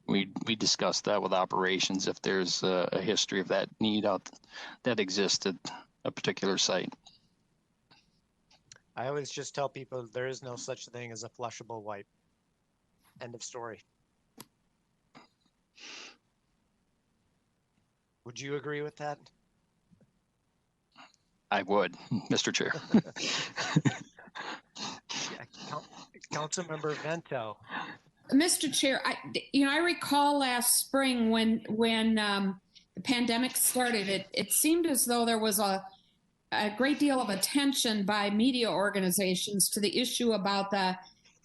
we discussed that with operations if there's a history of that need that exists at a particular site. I always just tell people there is no such thing as a flushable wipe. End of story. Would you agree with that? I would, Mr. Chair. Yeah, Councilmember Vento. Mr. Chair, I recall last spring when the pandemic started, it seemed as though there was a great deal of attention by media organizations to the issue about the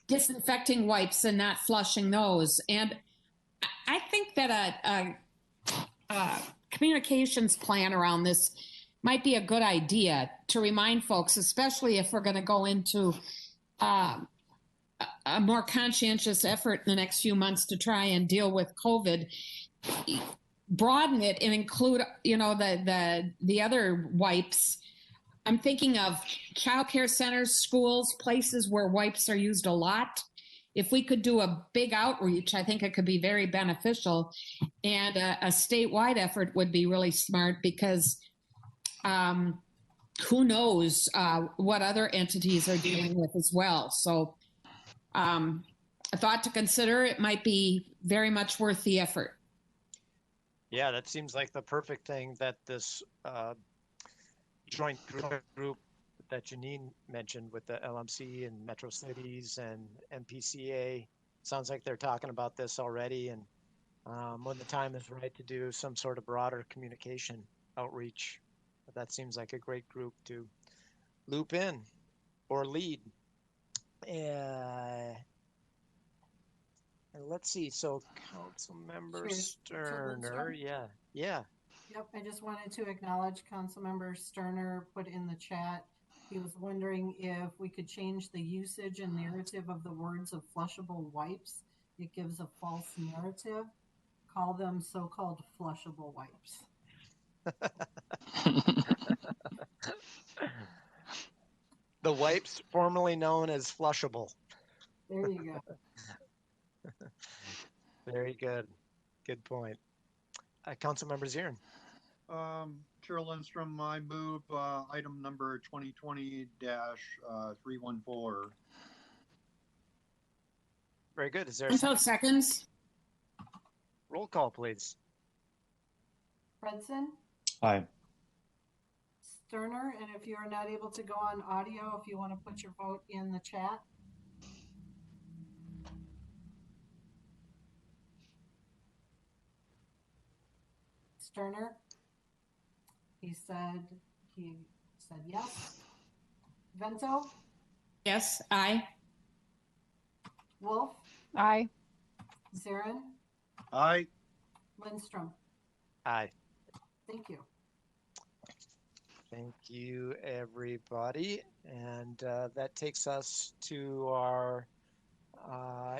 disinfecting wipes and not flushing those. And I think that a communications plan around this might be a good idea to remind folks, especially if we're going to go into a more conscientious effort in the next few months to try and deal with COVID. Broaden it and include, the other wipes. I'm thinking of childcare centers, schools, places where wipes are used a lot. If we could do a big outreach, I think it could be very beneficial. And a statewide effort would be really smart, because who knows what other entities are dealing with as well. So a thought to consider. It might be very much worth the effort. Yeah, that seems like the perfect thing that this joint group that Janine mentioned with the LMC and Metro Cities and MPCA. Sounds like they're talking about this already, and when the time is right to do some sort of broader communication outreach. That seems like a great group to loop in or lead. And let's see, so Councilmember Sterner, yeah. Yep, I just wanted to acknowledge Councilmember Sterner put in the chat. He was wondering if we could change the usage and narrative of the words of flushable wipes. It gives a false narrative. Call them so-called flushable wipes. The wipes formerly known as flushable. There you go. Very good. Good point. Councilmember Zirin. Chair Lindstrom, I move item number 2020-314. Very good. Is there until seconds? Roll call, please. Fredson, Aye. Sterner, and if you are not able to go on audio, if you want to put your vote in the chat. Sterner, he said yes. Vento, Yes, aye. Wolf, Aye. Zarin, Aye. Lindstrom. Aye. Thank you. Thank you, everybody. And that takes us to our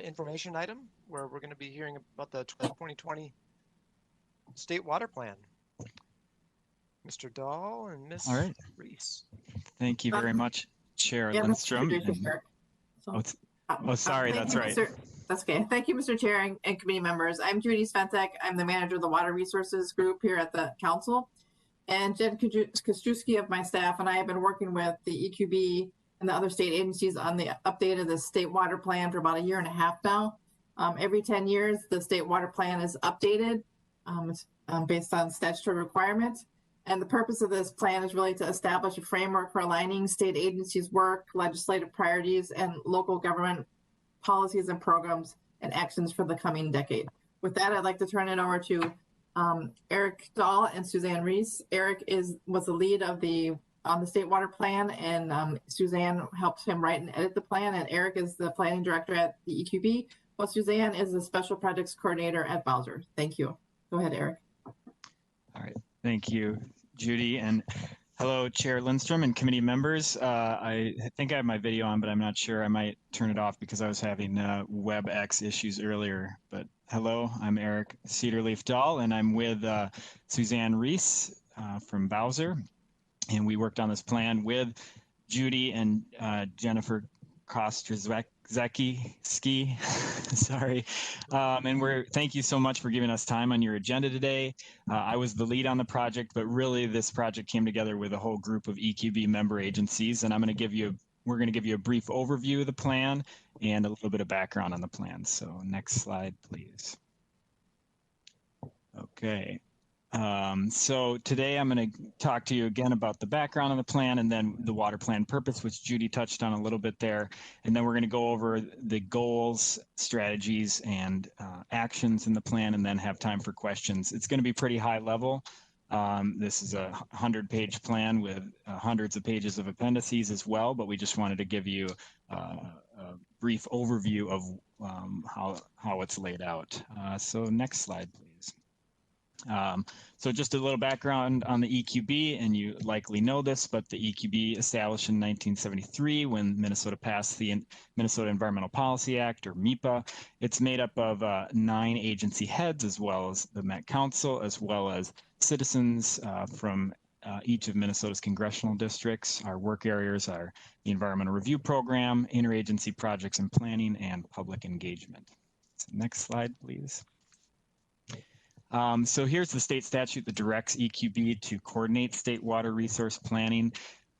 information item, where we're going to be hearing about the 2020 State Water Plan. Mr. Dahl and Ms. All right. Reese. Thank you very much, Chair Lindstrom. Sorry, that's right. That's okay. Thank you, Mr. Chair and committee members. I'm Judy Sventek. I'm the manager of the Water Resources Group here at the council. And Jen Kostrowski of my staff and I have been working with the EQB and the other state agencies on the update of the state water plan for about a year and a half now. Every 10 years, the state water plan is updated based on statutory requirements. And the purpose of this plan is really to establish a framework for aligning state agencies' work, legislative priorities, and local government policies and programs and actions for the coming decade. With that, I'd like to turn it over to Eric Dahl and Suzanne Reese. Eric was the lead of on the state water plan, and Suzanne helped him write and edit the plan. And Eric is the planning director at the EQB, while Suzanne is the special projects coordinator at Bowser. Thank you. Go ahead, Eric. All right. Thank you, Judy. And hello, Chair Lindstrom and committee members. I think I have my video on, but I'm not sure. I might turn it off because I was having WebEx issues earlier. But hello, I'm Eric Cedarleaf Dahl, and I'm with Suzanne Reese from Bowser. And we worked on this plan with Judy and Jennifer Kostrzeski, sorry. And thank you so much for giving us time on your agenda today. I was the lead on the project, but really this project came together with a whole group of EQB member agencies, and we're going to give you a brief overview of the plan and a little bit of background on the plan. So next slide, please. Okay. So today I'm going to talk to you again about the background on the plan and then the water plan purpose, which Judy touched on a little bit there. And then we're going to go over the goals, strategies, and actions in the plan, and then have time for questions. It's going to be pretty high level. This is a 100-page plan with hundreds of pages of appendices as well, but we just wanted to give you a brief overview of how it's laid out. So next slide, please. So just a little background on the EQB, and you likely know this, but the EQB established in 1973 when Minnesota passed the Minnesota Environmental Policy Act, or MEPA. It's made up of 9 agency heads, as well as the Met Council, as well as citizens from each of Minnesota's congressional districts. Our work areas are the Environmental Review Program, Interagency Projects and Planning, and Public Engagement. So next slide, please. So here's the state statute that directs EQB to coordinate state water resource planning.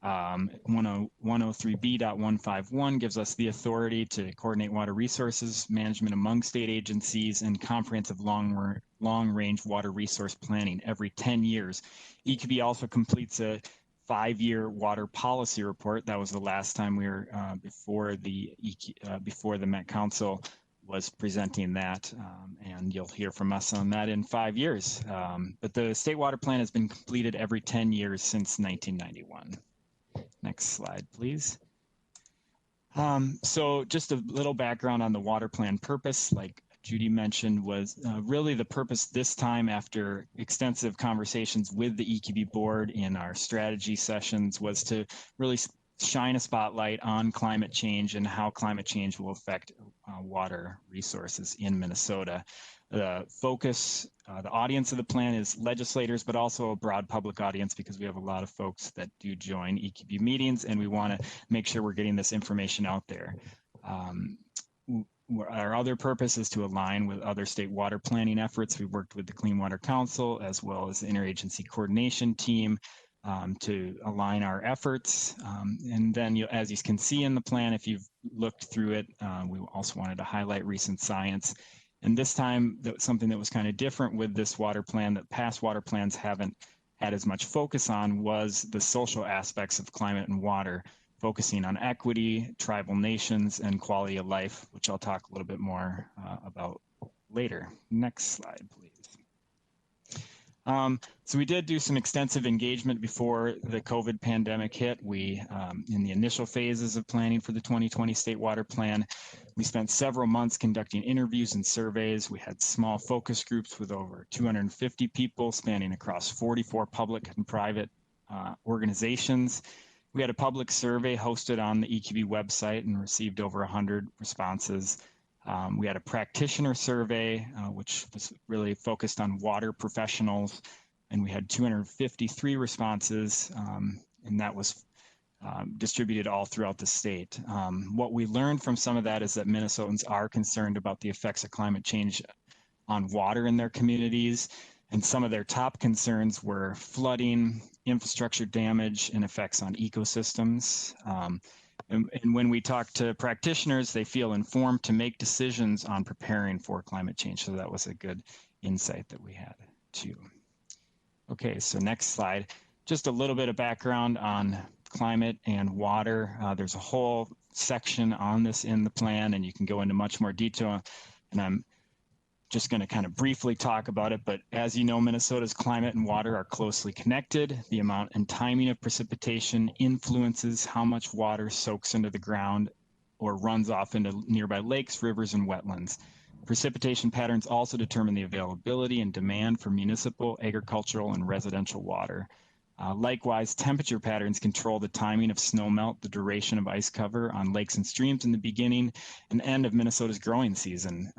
103B.151 gives us the authority to coordinate water resources management among state agencies and comprehensive long-range water resource planning every 10 years. EQB also completes a 5-year water policy report. That was the last time we were before the Met Council was presenting that, and you'll hear from us on that in 5 years. But the state water plan has been completed every 10 years since 1991. Next slide, please. So just a little background on the water plan purpose, like Judy mentioned, was really the purpose this time, after extensive conversations with the EQB board in our strategy sessions, was to really shine a spotlight on climate change and how climate change will affect water resources in Minnesota. The focus, the audience of the plan is legislators, but also a broad public audience, because we have a lot of folks that do join EQB meetings, and we want to make sure we're getting this information out there. Our other purpose is to align with other state water planning efforts. We worked with the Clean Water Council as well as the interagency coordination team to align our efforts. And then, as you can see in the plan, if you've looked through it, we also wanted to highlight recent science. And this time, something that was kind of different with this water plan that past water plans haven't had as much focus on was the social aspects of climate and water, focusing on equity, tribal nations, and quality of life, which I'll talk a little bit more about later. Next slide, please. So we did do some extensive engagement before the COVID pandemic hit. We, in the initial phases of planning for the 2020 State Water Plan, we spent several months conducting interviews and surveys. We had small focus groups with over 250 people spanning across 44 public and private organizations. We had a public survey hosted on the EQB website and received over 100 responses. We had a practitioner survey, which was really focused on water professionals, and we had 253 responses, and that was distributed all throughout the state. What we learned from some of that is that Minnesotans are concerned about the effects of climate change on water in their communities, and some of their top concerns were flooding, infrastructure damage, and effects on ecosystems. And when we talk to practitioners, they feel informed to make decisions on preparing for climate change. So that was a good insight that we had too. Okay, so next slide. Just a little bit of background on climate and water. There's a whole section on this in the plan, and you can go into much more detail. And I'm just going to kind of briefly talk about it, but as you know, Minnesota's climate and water are closely connected. The amount and timing of precipitation influences how much water soaks into the ground or runs off into nearby lakes, rivers, and wetlands. Precipitation patterns also determine the availability and demand for municipal, agricultural, and residential water. Likewise, temperature patterns control the timing of snowmelt, the duration of ice cover on lakes and streams in the beginning and end of Minnesota's growing season.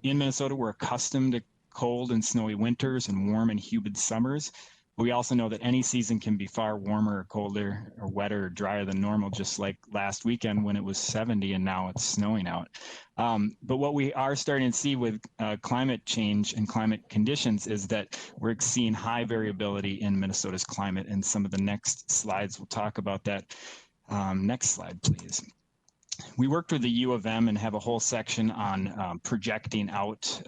In Minnesota, we're accustomed to cold and snowy winters and warm and humid summers. But we also know that any season can be far warmer or colder or wetter or drier than normal, just like last weekend when it was 70 and now it's snowing out. But what we are starting to see with climate change and climate conditions is that we're seeing high variability in Minnesota's climate, and some of the next slides will talk about that. Next slide, please. We worked with the U of M and have a whole section on projecting out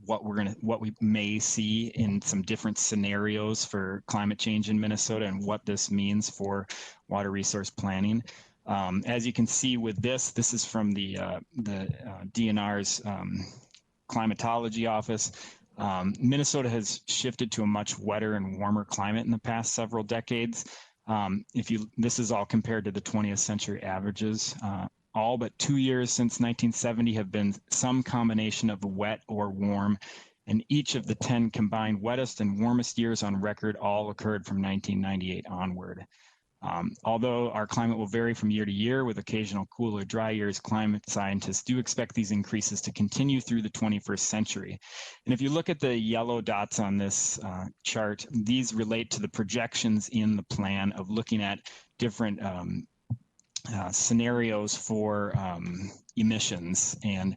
what we may see in some different scenarios for climate change in Minnesota and what this means for water resource planning. As you can see with this is from the DNR's climatology office. Minnesota has shifted to a much wetter and warmer climate in the past several decades. This is all compared to the 20th century averages. All but 2 years since 1970 have been some combination of wet or warm, and each of the 10 combined wettest and warmest years on record all occurred from 1998 onward. Although our climate will vary from year to year with occasional cooler, dry years, climate scientists do expect these increases to continue through the 21st century. And if you look at the yellow dots on this chart, these relate to the projections in the plan of looking at different scenarios for emissions. And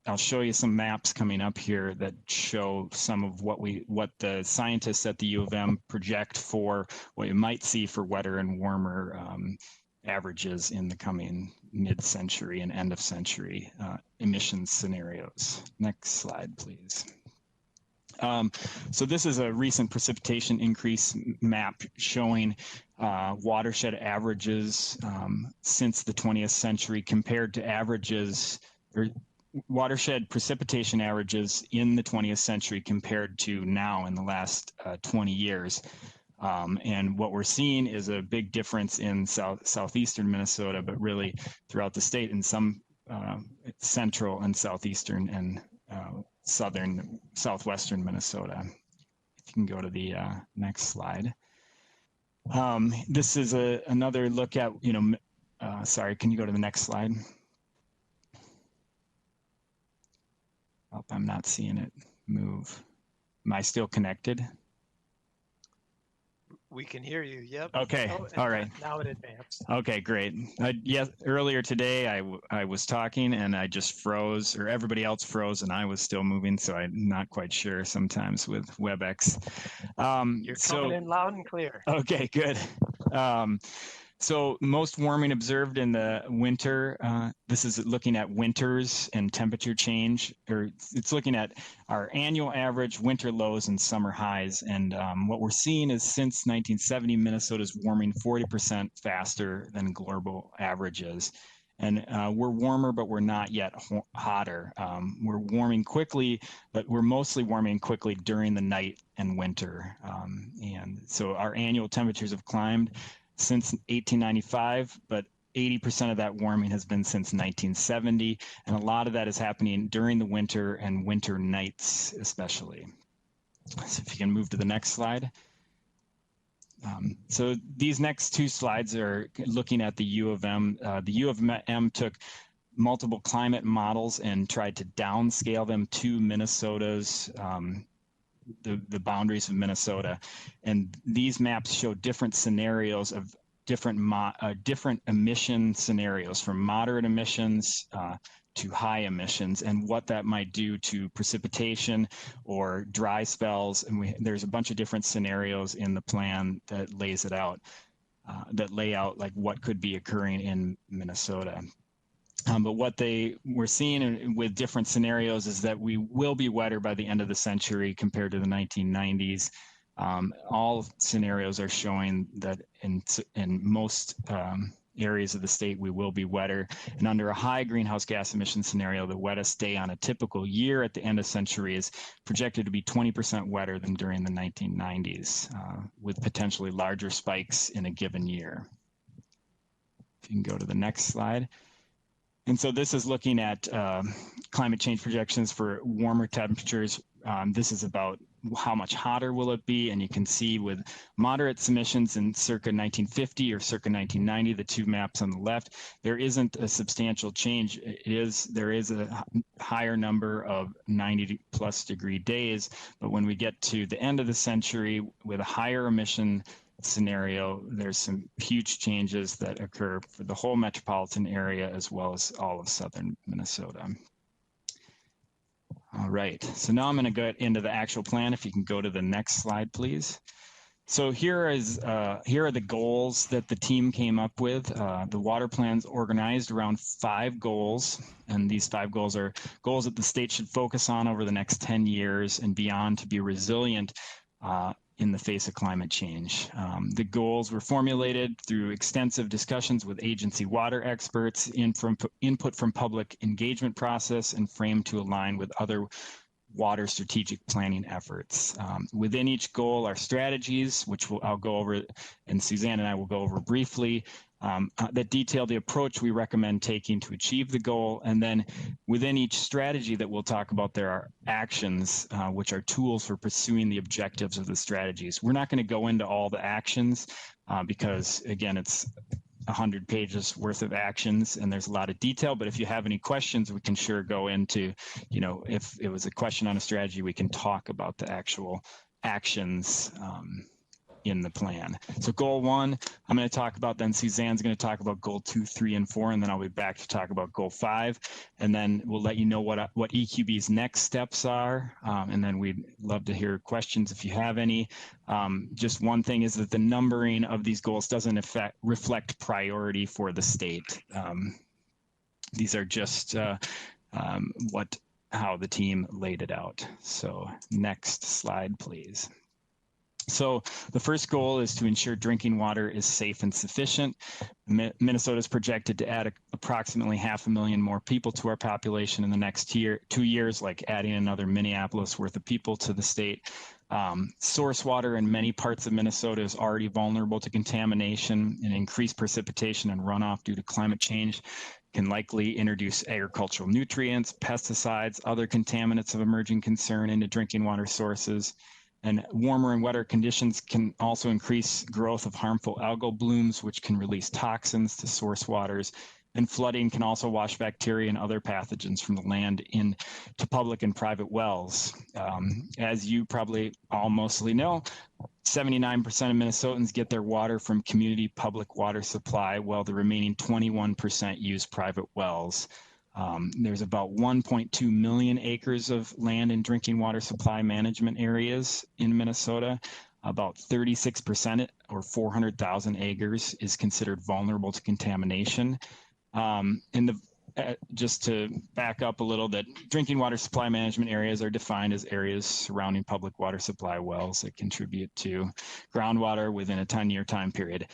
I'll show you some maps coming up here that show some of what the scientists at the U of M project for what you might see for wetter and warmer averages in the coming mid-century and end of century emissions scenarios. Next slide, please. So this is a recent precipitation increase map showing watershed averages since the 20th century compared to averages or watershed precipitation averages in the 20th century compared to now in the last 20 years. And what we're seeing is a big difference in southeastern Minnesota, but really throughout the state in some central and southeastern and southwestern Minnesota. If you can go to the next slide. This is another look at, sorry, can you go to the next slide? Oh, I'm not seeing it move. Am I still connected? We can hear you. Yep. Okay. All right. Now it advanced. Okay, great. Yes, earlier today I was talking and I just froze, or everybody else froze, and I was still moving, so I'm not quite sure sometimes with WebEx. You're coming in loud and clear. Okay, good. So most warming observed in the winter, this is looking at winters and temperature change, or it's looking at our annual average, winter lows, and summer highs. And what we're seeing is since 1970, Minnesota's warming 40% faster than global averages. And we're warmer, but we're not yet hotter. We're warming quickly, but we're mostly warming quickly during the night and winter. And so our annual temperatures have climbed since 1895, but 80% of that warming has been since 1970, and a lot of that is happening during the winter and winter nights especially. So if you can move to the next slide. So these next two slides are looking at the U of M. The U of M took multiple climate models and tried to downscale them to Minnesota's the boundaries of Minnesota, and these maps show different scenarios of different emission scenarios, from moderate emissions to high emissions, and what that might do to precipitation or dry spells. And there's a bunch of different scenarios in the plan that lays it out, that lay out like what could be occurring in Minnesota. But what we're seeing with different scenarios is that we will be wetter by the end of the century compared to the 1990s. All scenarios are showing that in most areas of the state we will be wetter. And under a high greenhouse gas emission scenario, the wettest day on a typical year at the end of century is projected to be 20% wetter than during the 1990s, with potentially larger spikes in a given year. If you can go to the next slide. And so this is looking at climate change projections for warmer temperatures. This is about how much hotter will it be, and you can see with moderate emissions in circa 1950 or circa 1990, the two maps on the left, there isn't a substantial change. There is a higher number of 90+ degree days, but when we get to the end of the century with a higher emission scenario, there's some huge changes that occur for the whole metropolitan area as well as all of southern Minnesota. All right, so now I'm going to go into the actual plan. If you can go to the next slide, please. So here are the goals that the team came up with. The water plan's organized around 5 goals, and these 5 goals are goals that the state should focus on over the next 10 years and beyond to be resilient in the face of climate change. The goals were formulated through extensive discussions with agency water experts, input from public engagement process, and framed to align with other water strategic planning efforts. Within each goal are strategies, which I'll go over, and Suzanne and I will go over briefly, that detail the approach we recommend taking to achieve the goal. And then within each strategy that we'll talk about, there are actions, which are tools for pursuing the objectives of the strategies. We're not going to go into all the actions because, again, it's 100 pages worth of actions and there's a lot of detail. But if you have any questions, we can sure go into, if it was a question on a strategy, we can talk about the actual actions in the plan. So goal 1, I'm going to talk about, then Suzanne's going to talk about goal 2, 3, and 4, and then I'll be back to talk about goal 5, and then we'll let you know what EQB's next steps are, and then we'd love to hear questions if you have any. Just one thing is that the numbering of these goals doesn't reflect priority for the state. These are just how the team laid it out. So next slide, please. So the first goal is to ensure drinking water is safe and sufficient. Minnesota is projected to add approximately 500,000 more people to our population in the next 2 years, like adding another Minneapolis worth of people to the state. Source water in many parts of Minnesota is already vulnerable to contamination, and increased precipitation and runoff due to climate change can likely introduce agricultural nutrients, pesticides, other contaminants of emerging concern into drinking water sources. And warmer and wetter conditions can also increase growth of harmful algal blooms, which can release toxins to source waters. And flooding can also wash bacteria and other pathogens from the land into public and private wells. As you probably all mostly know, 79% of Minnesotans get their water from community public water supply, while the remaining 21% use private wells. There's about 1.2 million acres of land in drinking water supply management areas in Minnesota. About 36%, or 400,000 acres, is considered vulnerable to contamination. Just to back up a little, that drinking water supply management areas are defined as areas surrounding public water supply wells that contribute to groundwater within a 10-year time period.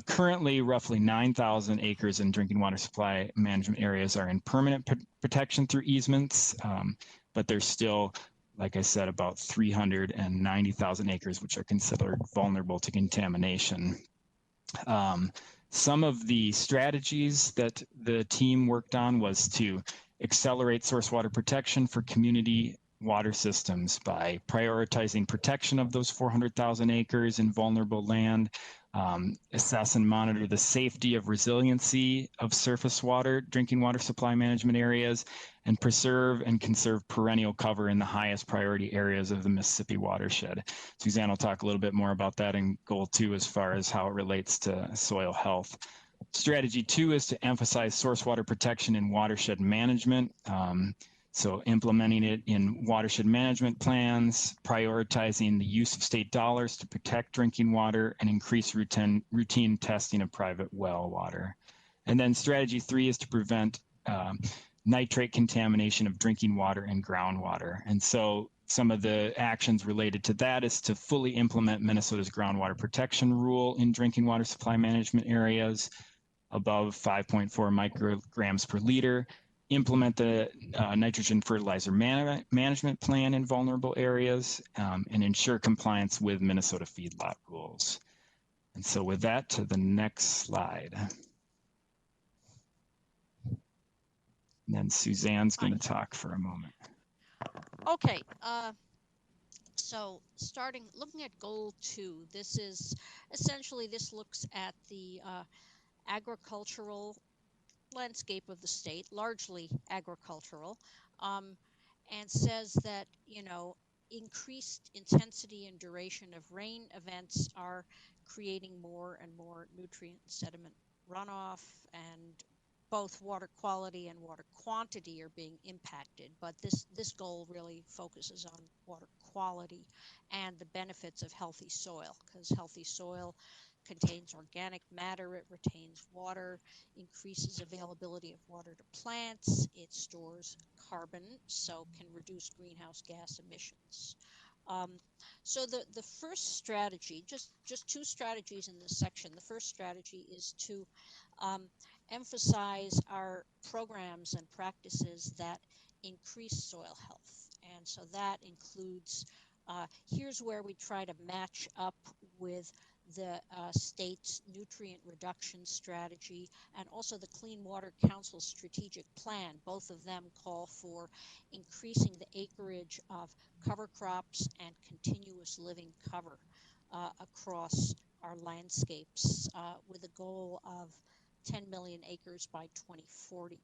Currently, roughly 9,000 acres in drinking water supply management areas are in permanent protection through easements, but there's still, like I said, about 390,000 acres which are considered vulnerable to contamination. Some of the strategies that the team worked on was to accelerate source water protection for community water systems by prioritizing protection of those 400,000 acres in vulnerable land, assess and monitor the safety of resiliency of surface water, drinking water supply management areas, and preserve and conserve perennial cover in the highest priority areas of the Mississippi watershed. Suzanne will talk a little bit more about that in goal 2 as far as how it relates to soil health. Strategy 2 is to emphasize source water protection in watershed management. So implementing it in watershed management plans, prioritizing the use of state dollars to protect drinking water, and increase routine testing of private well water. And then strategy 3 is to prevent nitrate contamination of drinking water and groundwater. And so some of the actions related to that is to fully implement Minnesota's groundwater protection rule in drinking water supply management areas above 5.4 micrograms per liter, implement the nitrogen fertilizer management plan in vulnerable areas, and ensure compliance with Minnesota feedlot rules. And so with that, to the next slide. And then Suzanne's going to talk for a moment. Okay, so looking at goal 2, this is essentially, this looks at the agricultural landscape of the state, largely agricultural, and says that, increased intensity and duration of rain events are creating more and more nutrient sediment runoff, and both water quality and water quantity are being impacted. But this goal really focuses on water quality and the benefits of healthy soil, because healthy soil contains organic matter, it retains water, increases availability of water to plants, it stores carbon, so can reduce greenhouse gas emissions. So the first strategy, just 2 strategies in this section. The first strategy is to emphasize our programs and practices that increase soil health. And so that includes, here's where we try to match up with the state's nutrient reduction strategy and also the Clean Water Council strategic plan. Both of them call for increasing the acreage of cover crops and continuous living cover across our landscapes with a goal of 10 million acres by 2040.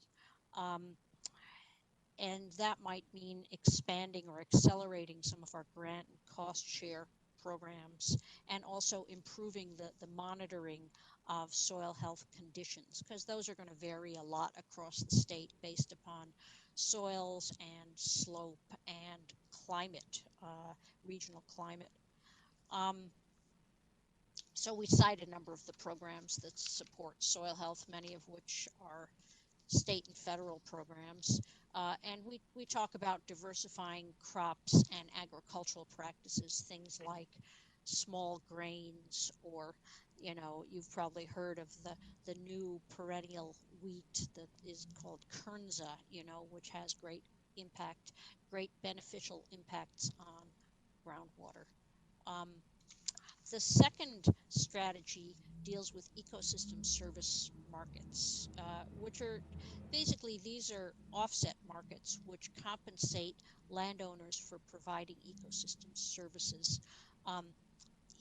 and that might mean expanding or accelerating some of our grant and cost share programs, and also improving the monitoring of soil health conditions, because those are going to vary a lot across the state based upon soils and slope and climate, regional climate. So we cite a number of the programs that support soil health, many of which are state and federal programs. And we talk about diversifying crops and agricultural practices, things like small grains, or, you know, you've probably heard of the new perennial wheat that is called Kernza, you know, which has great beneficial impacts on groundwater. The second strategy deals with ecosystem service markets, which are basically, these are offset markets which compensate landowners for providing ecosystem services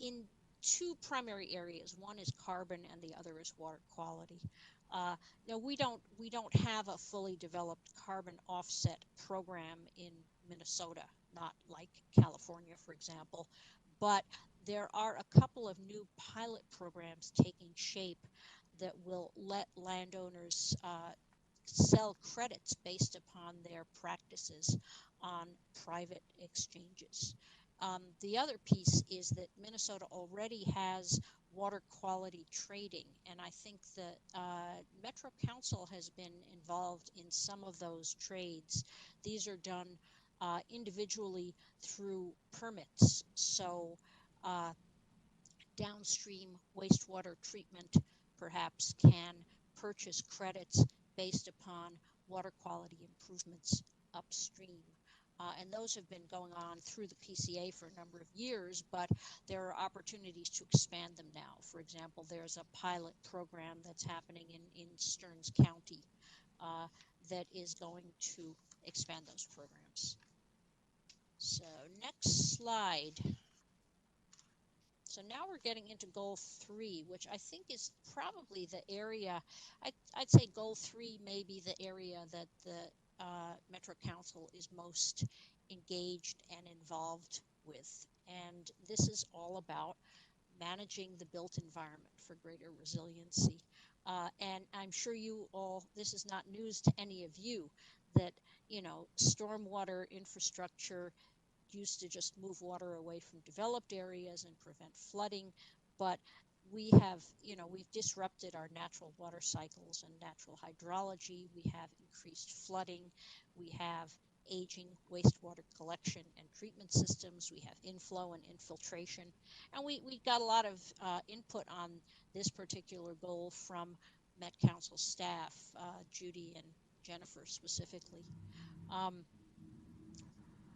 in two primary areas. One is carbon and the other is water quality. Now we don't have a fully developed carbon offset program in Minnesota, not like California, for example, but there are a couple of new pilot programs taking shape that will let landowners sell credits based upon their practices on private exchanges. The other piece is that Minnesota already has water quality trading, and I think that Metro Council has been involved in some of those trades. These are done individually through permits. So downstream wastewater treatment perhaps can purchase credits based upon water quality improvements upstream. And those have been going on through the PCA for a number of years, but there are opportunities to expand them now. For example, there's a pilot program that's happening in Stearns County that is going to expand those programs. So next slide. So now we're getting into goal 3, which I think is probably the area, I'd say goal 3 may be the area that the Metro Council is most engaged and involved with. And this is all about managing the built environment for greater resiliency. And I'm sure you all, this is not news to any of you, that, you know, stormwater infrastructure used to just move water away from developed areas and prevent flooding, but we have, you know, we've disrupted our natural water cycles and natural hydrology. We have increased flooding. We have aging wastewater collection and treatment systems. We have inflow and infiltration. And we got a lot of input on this particular goal from Met Council staff, Judy and Jennifer specifically.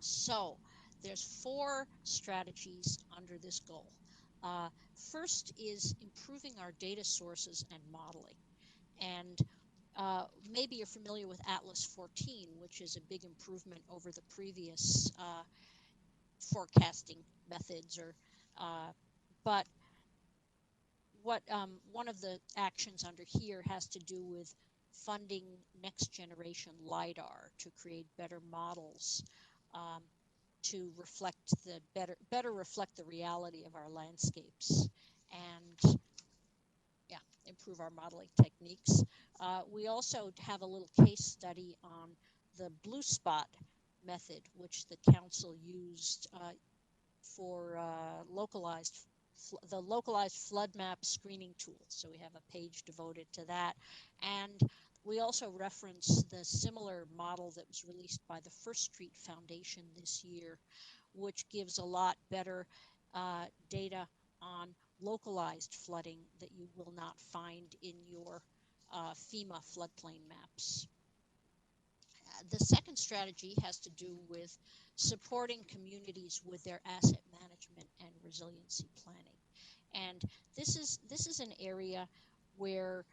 So there's 4 strategies under this goal. First is improving our data sources and modeling. And maybe you're familiar with Atlas 14, which is a big improvement over the previous forecasting methods. But what one of the actions under here has to do with funding next generation LiDAR to create better models to reflect better reflect the reality of our landscapes and improve our modeling techniques. We also have a little case study on the blue spot method, which the council used for the localized flood map screening tool. So we have a page devoted to that. And we also reference the similar model that was released by the First Street Foundation this year, which gives a lot better data on localized flooding that you will not find in your FEMA floodplain maps. The second strategy has to do with supporting communities with their asset management and resiliency planning. And this is an area where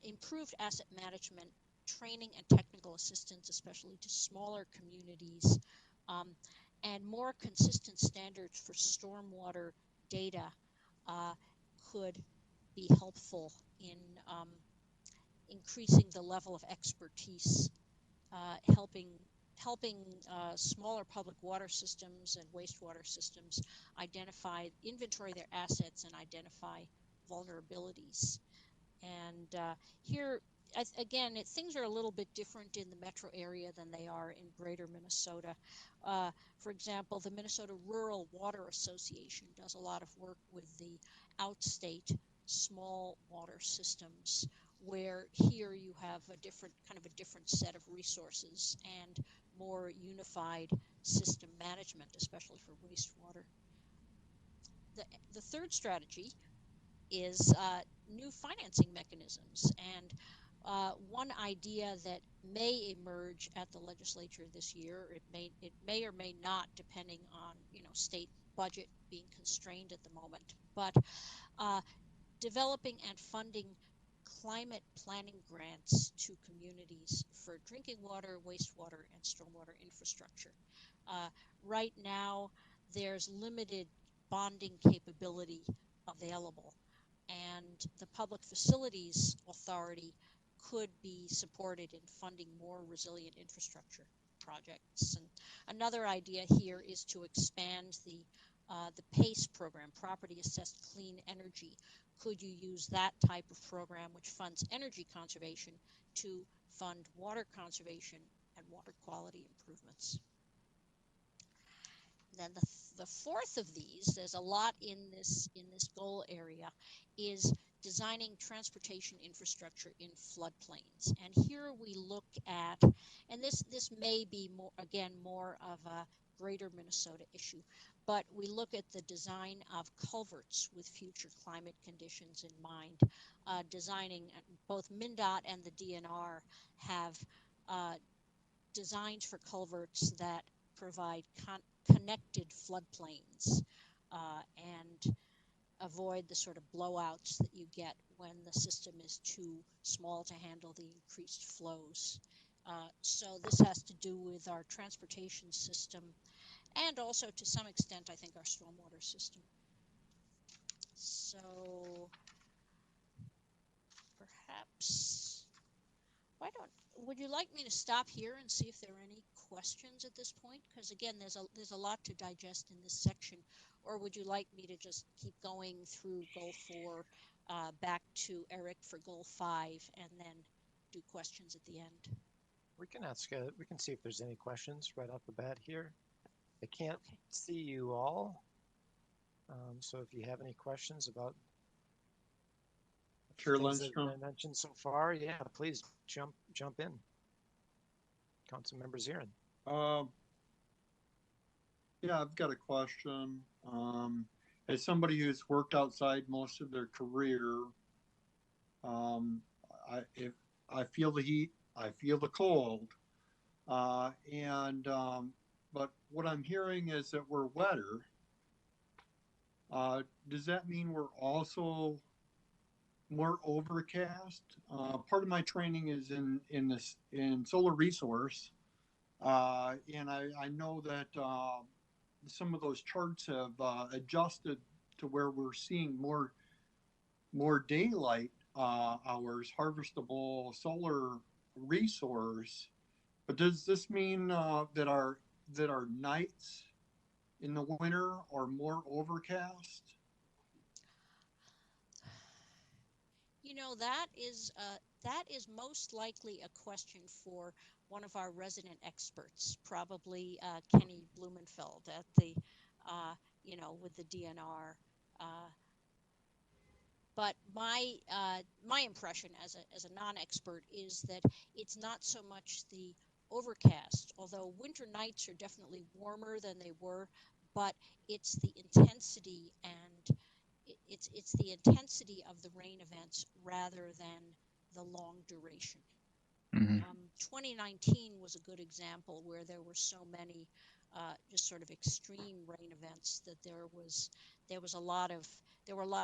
improved asset management training and technical assistance, especially to smaller communities, and more consistent standards for stormwater data could be helpful in increasing the level of expertise, helping smaller public water systems and wastewater systems inventory their assets and identify vulnerabilities. And here, again, things are a little bit different in the metro area than they are in greater Minnesota. For example, the Minnesota Rural Water Association does a lot of work with the outstate small water systems, where here you have a different set of resources and more unified system management, especially for wastewater. The third strategy is new financing mechanisms, and one idea that may emerge at the legislature this year, it may or may not, depending on state budget being constrained at the moment, but developing and funding climate planning grants to communities for drinking water, wastewater, and stormwater infrastructure. Right now, there's limited bonding capability available, and the Public Facilities Authority could be supported in funding more resilient infrastructure projects. And another idea here is to expand the PACE program, Property Assessed Clean Energy. Could you use that type of program, which funds energy conservation, to fund water conservation and water quality improvements? Then the fourth of these, there's a lot in this goal area, is designing transportation infrastructure in floodplains. And here we look at, and this may be more of a greater Minnesota issue, but we look at the design of culverts with future climate conditions in mind. Designing, both MnDOT and the DNR have designs for culverts that provide connected floodplains and avoid the sort of blowouts that you get when the system is too small to handle the increased flows. So this has to do with our transportation system and also to some extent, I think, our stormwater system. So perhaps, would you like me to stop here and see if there are any questions at this point? Because again, there's a lot to digest in this section. Or would you like me to just keep going through goal 4 back to Eric for goal 5 and then do questions at the end? We can see if there's any questions right off the bat here. I can't see you all. So if you have any questions about Chair things that Lindstrom, I mentioned so far, yeah, please jump in. Councilmember Zirin. Yeah, I've got a question. As somebody who's worked outside most of their career, I feel the heat, I feel the cold, but what I'm hearing is that we're wetter. Does that mean we're also more overcast? Part of my training is in solar resource, and I know that some of those charts have adjusted to where we're seeing more daylight hours, harvestable solar resource. But does this mean that our nights in the winter are more overcast? That is most likely a question for one of our resident experts, probably Kenny Blumenfeld at the, with the DNR. But my impression as a non-expert is that it's not so much the overcast, although winter nights are definitely warmer than they were, but it's the intensity and it's the intensity of the rain events rather than the long duration. 2019 was a good example where there were so many just sort of extreme rain events that there were a lot of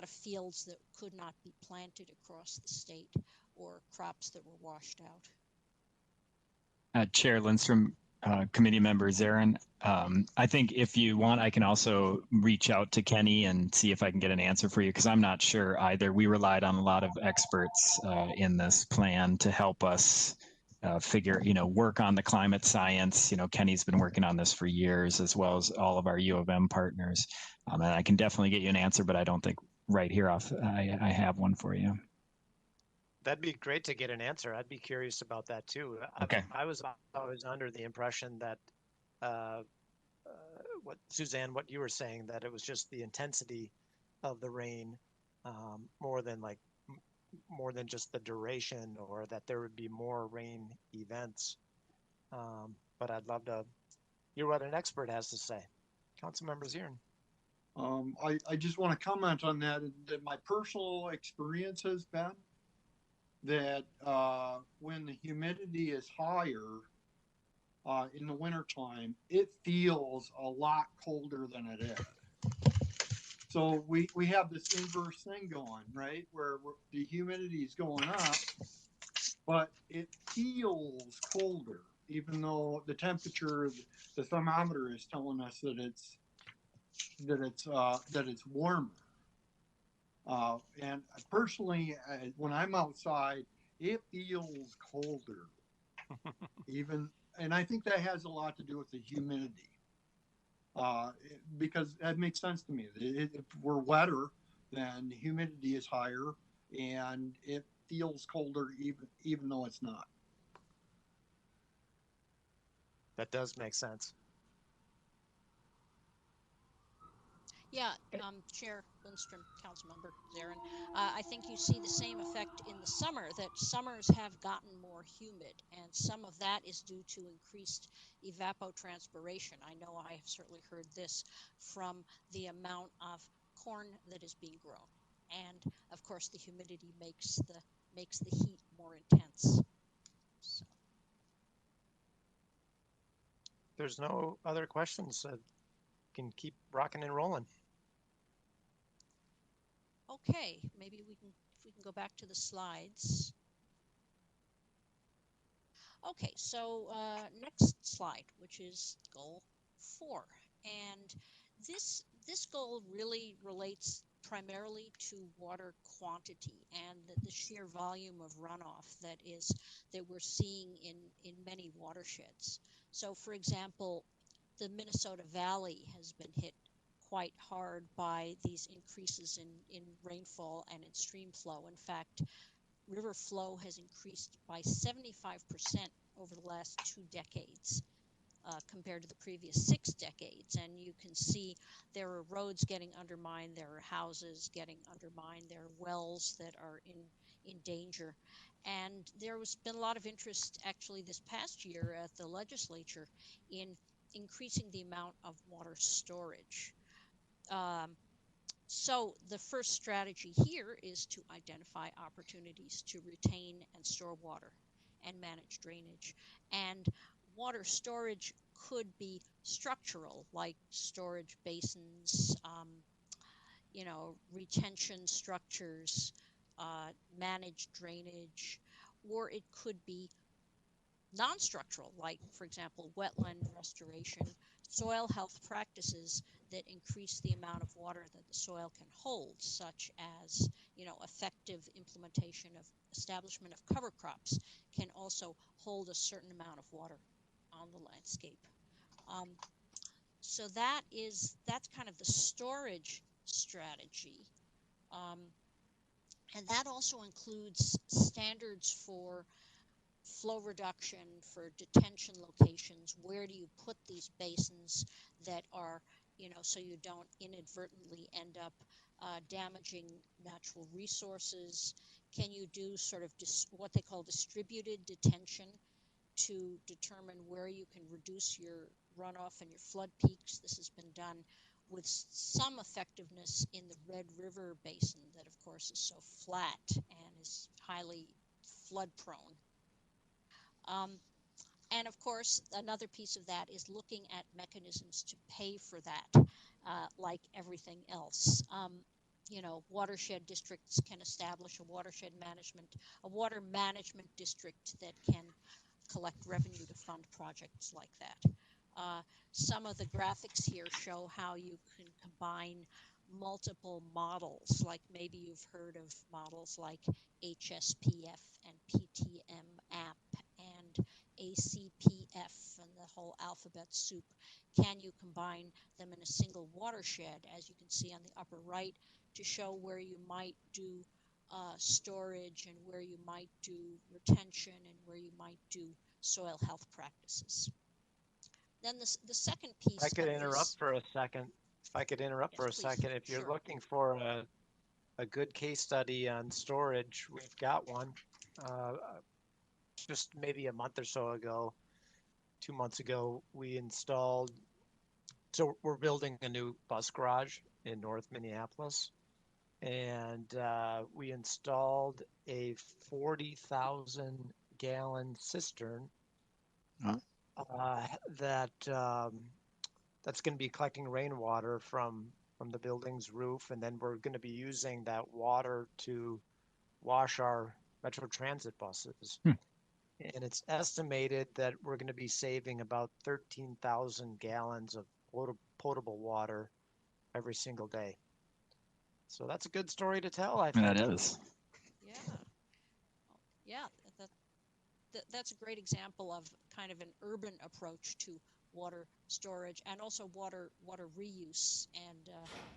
fields that could not be planted across the state or crops that were washed out. Chair Lindstrom, committee member Zarin. I think if you want, I can also reach out to Kenny and see if I can get an answer for you, because I'm not sure either. We relied on a lot of experts in this plan to help us figure, work on the climate science. Kenny's been working on this for years, as well as all of our U of M partners. And I can definitely get you an answer, but I don't think right here off I have one for you. That'd be great to get an answer. I'd be curious about that too. Okay. I was always under the impression that what Suzanne, what you were saying, that it was just the intensity of the rain more than just the duration, or that there would be more rain events. But I'd love to hear what an expert has to say. Councilmember Zirin. I just want to comment on that my personal experience has been that when the humidity is higher in the wintertime, it feels a lot colder than it is. So we have this inverse thing going, right? Where the humidity is going up, but it feels colder, even though the temperature, the thermometer is telling us that it's warmer. And personally, when I'm outside, it feels colder. And I think that has a lot to do with the humidity. Because that makes sense to me. If we're wetter, then the humidity is higher, and it feels colder even though it's not. That does make sense. Yeah, Chair Lindstrom, Councilmember Zarin, I think you see the same effect in the summer, that summers have gotten more humid, and some of that is due to increased evapotranspiration. I know I have certainly heard this from the amount of corn that is being grown, and of course the humidity makes the heat more intense. So. There's no other questions. Can keep rocking and rolling. Okay, maybe if we can go back to the slides. Okay, so next slide, which is goal 4, and this goal really relates primarily to water quantity and the sheer volume of runoff that we're seeing in many watersheds. So, for example, the Minnesota Valley has been hit quite hard by these increases in rainfall and in stream flow. In fact, river flow has increased by 75% over the last 2 decades compared to the previous 6 decades. And you can see there are roads getting undermined, there are houses getting undermined, there are wells that are in danger. And there's been a lot of interest actually this past year at the legislature in increasing the amount of water storage. So the first strategy here is to identify opportunities to retain and store water and manage drainage. And water storage could be structural, like storage basins, retention structures, managed drainage, or it could be non-structural, like, for example, wetland restoration, soil health practices that increase the amount of water that the soil can hold, such as, effective implementation of establishment of cover crops can also hold a certain amount of water on the landscape. So that's kind of the storage strategy. And that also includes standards for flow reduction, for detention locations. Where do you put these basins that are, so you don't inadvertently end up damaging natural resources? Can you do sort of what they call distributed detention to determine where you can reduce your runoff and your flood peaks? This has been done with some effectiveness in the Red River Basin that, of course, is so flat and is highly flood prone. And of course, another piece of that is looking at mechanisms to pay for that, like everything else. Watershed districts can establish a water management district that can collect revenue to fund projects like that. Some of the graphics here show how you can combine multiple models, like maybe you've heard of models like HSPF and PTM-AMP and ACPF and the whole alphabet soup. Can you combine them in a single watershed, as you can see on the upper right, to show where you might do storage and where you might do retention and where you might do soil health practices. Then the second piece. I could interrupt for a second. If I could interrupt for a second, if you're looking for a good case study on storage, we've got one. Just maybe a month or so ago, 2 months ago, we installed. So we're building a new bus garage in North Minneapolis, and we installed a 40,000 gallon cistern. That's going to be collecting rainwater from the building's roof, and then we're going to be using that water to wash our Metro Transit buses. And it's estimated that we're going to be saving about 13,000 gallons of potable water every single day. So that's a good story to tell, I think. That is. Yeah, that's a great example of kind of an urban approach to water storage and also water reuse. And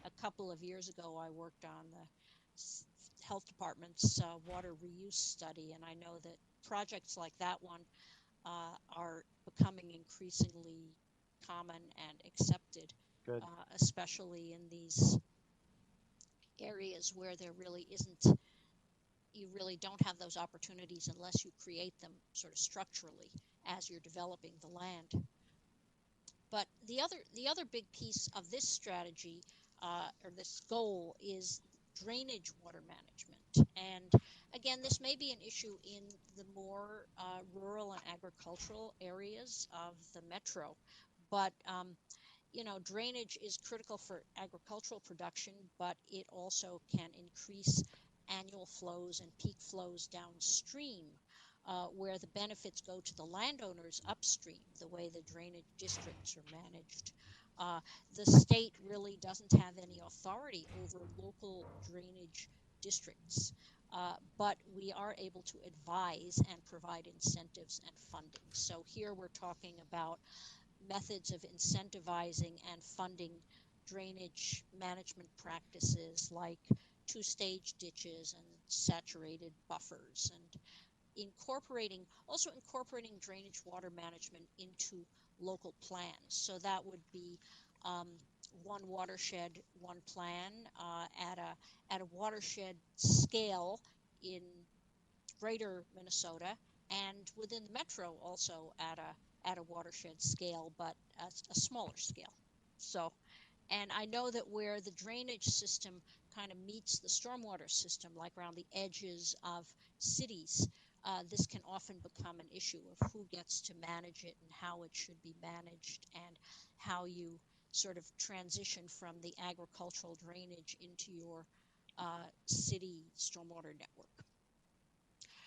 a couple of years ago, I worked on the health department's water reuse study, and I know that projects like that one are becoming increasingly common and accepted, especially in these areas where there really isn't. You really don't have those opportunities unless you create them sort of structurally as you're developing the land. But the other big piece of this strategy or this goal is drainage water management. And again, this may be an issue in the more rural and agricultural areas of the metro, but you know, drainage is critical for agricultural production, but it also can increase annual flows and peak flows downstream, where the benefits go to the landowners upstream, the way the drainage districts are managed. The state really doesn't have any authority over local drainage districts, but we are able to advise and provide incentives and funding. So here we're talking about methods of incentivizing and funding drainage management practices like two-stage ditches and saturated buffers, and incorporating drainage water management into local plans. So that would be one watershed, one plan at a watershed scale in greater Minnesota, and within the metro also at a watershed scale, but a smaller scale. So, and I know that where the drainage system kind of meets the stormwater system, like around the edges of cities, this can often become an issue of who gets to manage it and how it should be managed, and how you sort of transition from the agricultural drainage into your city stormwater network.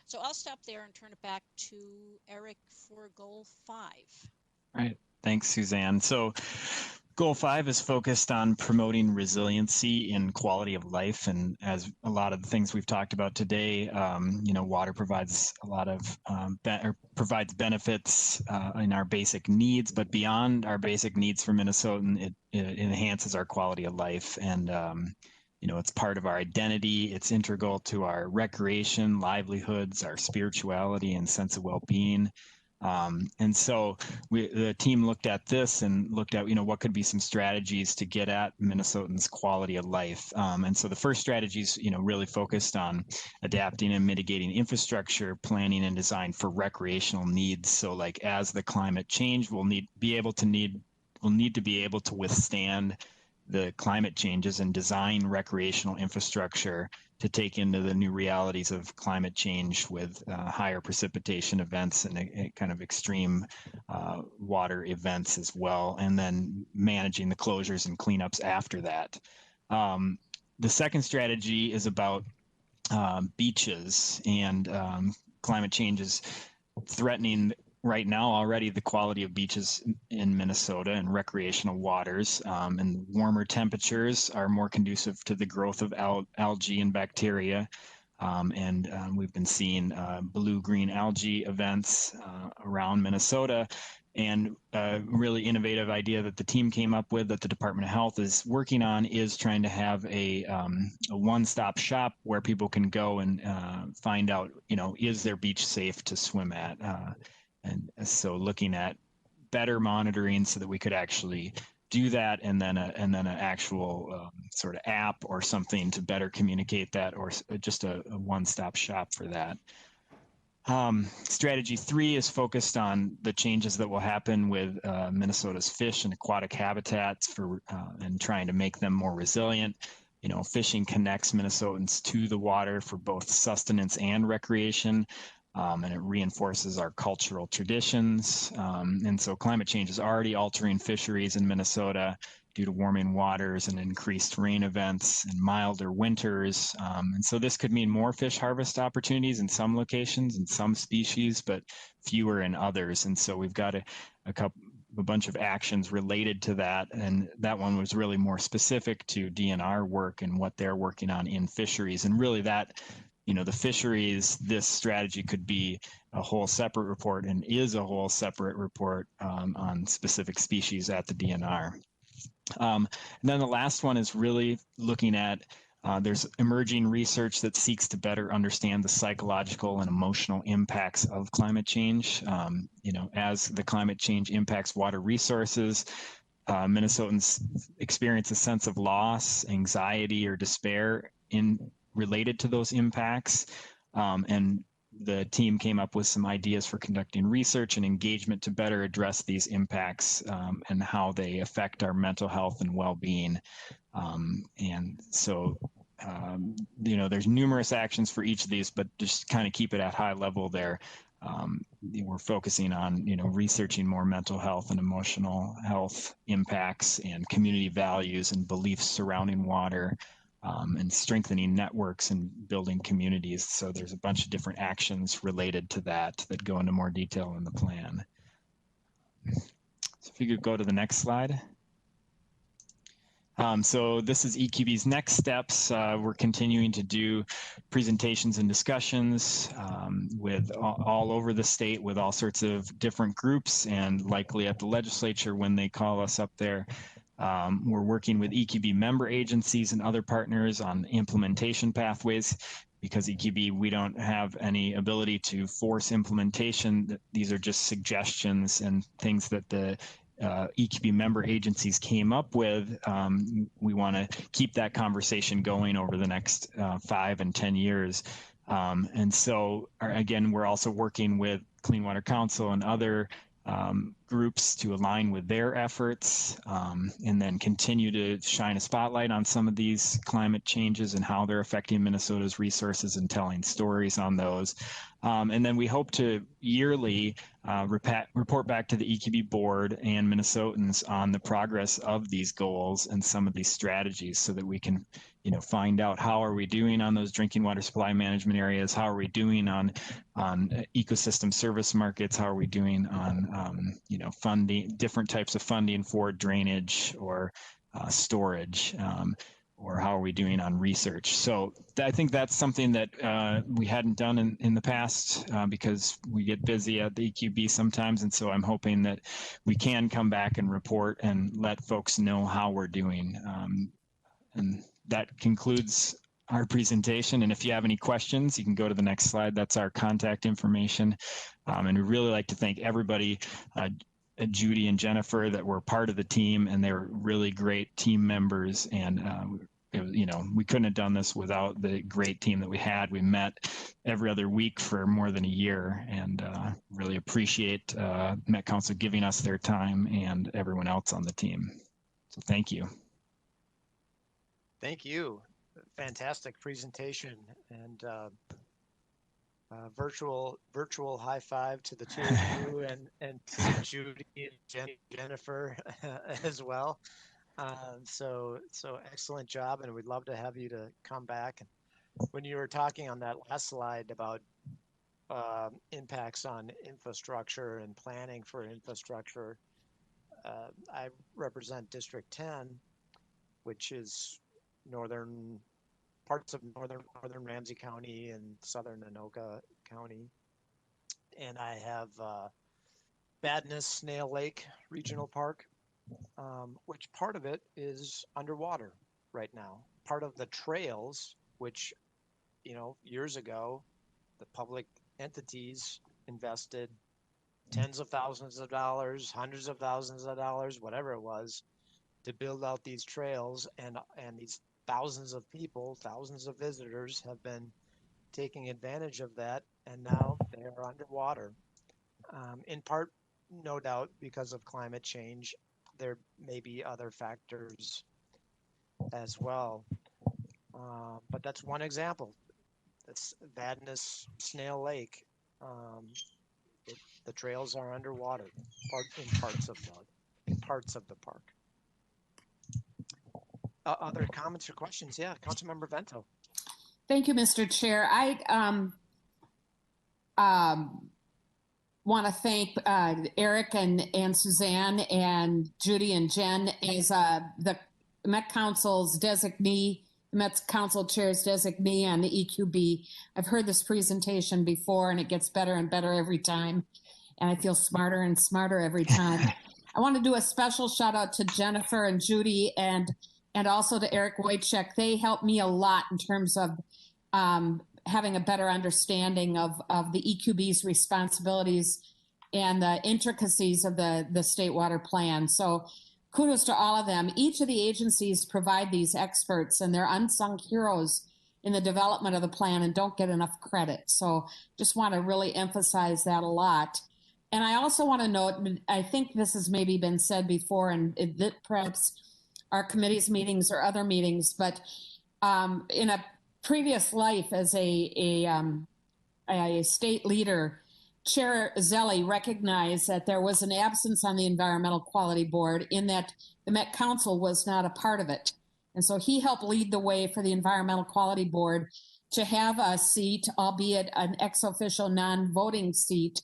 So I'll stop there and turn it back to Eric for goal 5. Right. Thanks, Suzanne. So goal 5 is focused on promoting resiliency and quality of life. And as a lot of the things we've talked about today, you know, water provides a lot of, provides benefits in our basic needs, but beyond our basic needs for Minnesotan, it enhances our quality of life. And, you know, it's part of our identity. It's integral to our recreation, livelihoods, our spirituality, and sense of well-being. And so the team looked at this and looked at, you know, what could be some strategies to get at Minnesotans' quality of life. And so the first strategies, you know, really focused on adapting and mitigating infrastructure, planning and design for recreational needs. So like as the climate change, we'll need to be able to withstand the climate changes and design recreational infrastructure to take into the new realities of climate change with higher precipitation events and a kind of extreme water events as well, and then managing the closures and cleanups after that. The second strategy is about beaches, and climate change is threatening right now already the quality of beaches in Minnesota and recreational waters, and warmer temperatures are more conducive to the growth of algae and bacteria. We've been seeing blue-green algae events around Minnesota. And a really innovative idea that the team came up with that the Department of Health is working on is trying to have a one-stop shop where people can go and find out, is their beach safe to swim at? And so looking at better monitoring so that we could actually do that, and then an actual sort of app or something to better communicate that, or just a one-stop shop for that. Strategy 3 is focused on the changes that will happen with Minnesota's fish and aquatic habitats and trying to make them more resilient. Fishing connects Minnesotans to the water for both sustenance and recreation, and it reinforces our cultural traditions. And so climate change is already altering fisheries in Minnesota due to warming waters and increased rain events and milder winters. And so this could mean more fish harvest opportunities in some locations and some species, but fewer in others. And so we've got a bunch of actions related to that. And that one was really more specific to DNR work and what they're working on in fisheries. And really that, the fisheries, this strategy could be a whole separate report, and is a whole separate report on specific species at the DNR. And then the last one is really looking at, there's emerging research that seeks to better understand the psychological and emotional impacts of climate change. As the climate change impacts water resources, Minnesotans experience a sense of loss, anxiety, or despair related to those impacts. And the team came up with some ideas for conducting research and engagement to better address these impacts and how they affect our mental health and well-being. And so, there's numerous actions for each of these, but just kind of keep it at high level there. We're focusing on, researching more mental health and emotional health impacts and community values and beliefs surrounding water. And strengthening networks and building communities. So there's a bunch of different actions related to that go into more detail in the plan. So if you could go to the next slide. So this is EQB's next steps. We're continuing to do presentations and discussions with all over the state with all sorts of different groups, and likely at the legislature when they call us up there. We're working with EQB member agencies and other partners on implementation pathways, because EQB, we don't have any ability to force implementation. These are just suggestions and things that the EQB member agencies came up with. We want to keep that conversation going over the next 5 and 10 years. And so, again, we're also working with Clean Water Council and other groups to align with their efforts, and then continue to shine a spotlight on some of these climate changes and how they're affecting Minnesota's resources and telling stories on those. And then we hope to yearly report back to the EQB board and Minnesotans on the progress of these goals and some of these strategies, so that we can find out how are we doing on those drinking water supply management areas, how are we doing on ecosystem service markets, how are we doing on funding, different types of funding for drainage or storage, or how are we doing on research. So I think that's something that we hadn't done in the past, because we get busy at the EQB sometimes, and so I'm hoping that we can come back and report and let folks know how we're doing. And that concludes our presentation. And if you have any questions, you can go to the next slide. That's our contact information. And we'd really like to thank everybody, Judy and Jennifer, that were part of the team, and they were really great team members. And we couldn't have done this without the great team that we had. We met every other week for more than a year, and really appreciate Met Council giving us their time and everyone else on the team. So thank you. Thank you. Fantastic presentation, and virtual high five to the two of you and to Judy and Jennifer as well. So excellent job, and we'd love to have you to come back. And when you were talking on that last slide about impacts on infrastructure and planning for infrastructure. I represent District 10, which is parts of northern Ramsey County and southern Anoka County. And I have Badness Snail Lake Regional Park, which part of it is underwater right now. Part of the trails, which, years ago, the public entities invested tens of thousands of dollars, hundreds of thousands of dollars, whatever it was, to build out these trails, and these thousands of people, thousands of visitors have been taking advantage of that, and now they are underwater. In part, no doubt, because of climate change. There may be other factors as well. But that's one example. It's Badness Snail Lake. The trails are underwater in parts of the park. Other comments or questions? Yeah, Councilmember Vento. Thank you, Mr. Chair. I want to thank Eric and Suzanne and Judy and Jen as the Met Council's designee, Met Council Chair's designee on the EQB. I've heard this presentation before, and it gets better and better every time, and I feel smarter and smarter every time. I want to do a special shout out to Jennifer and Judy and also to Eric Wojcik. They helped me a lot in terms of having a better understanding of the EQB's responsibilities and the intricacies of the State Water Plan. So kudos to all of them. Each of the agencies provide these experts, and they're unsung heroes in the development of the plan and don't get enough credit. So just want to really emphasize that a lot. And I also want to note, I think this has maybe been said before, and that perhaps our committee's meetings or other meetings, but in a previous life as a state leader, Chair Zelli recognized that there was an absence on the Environmental Quality Board in that the Met Council was not a part of it. And so he helped lead the way for the Environmental Quality Board to have a seat, albeit an ex-officio non-voting seat,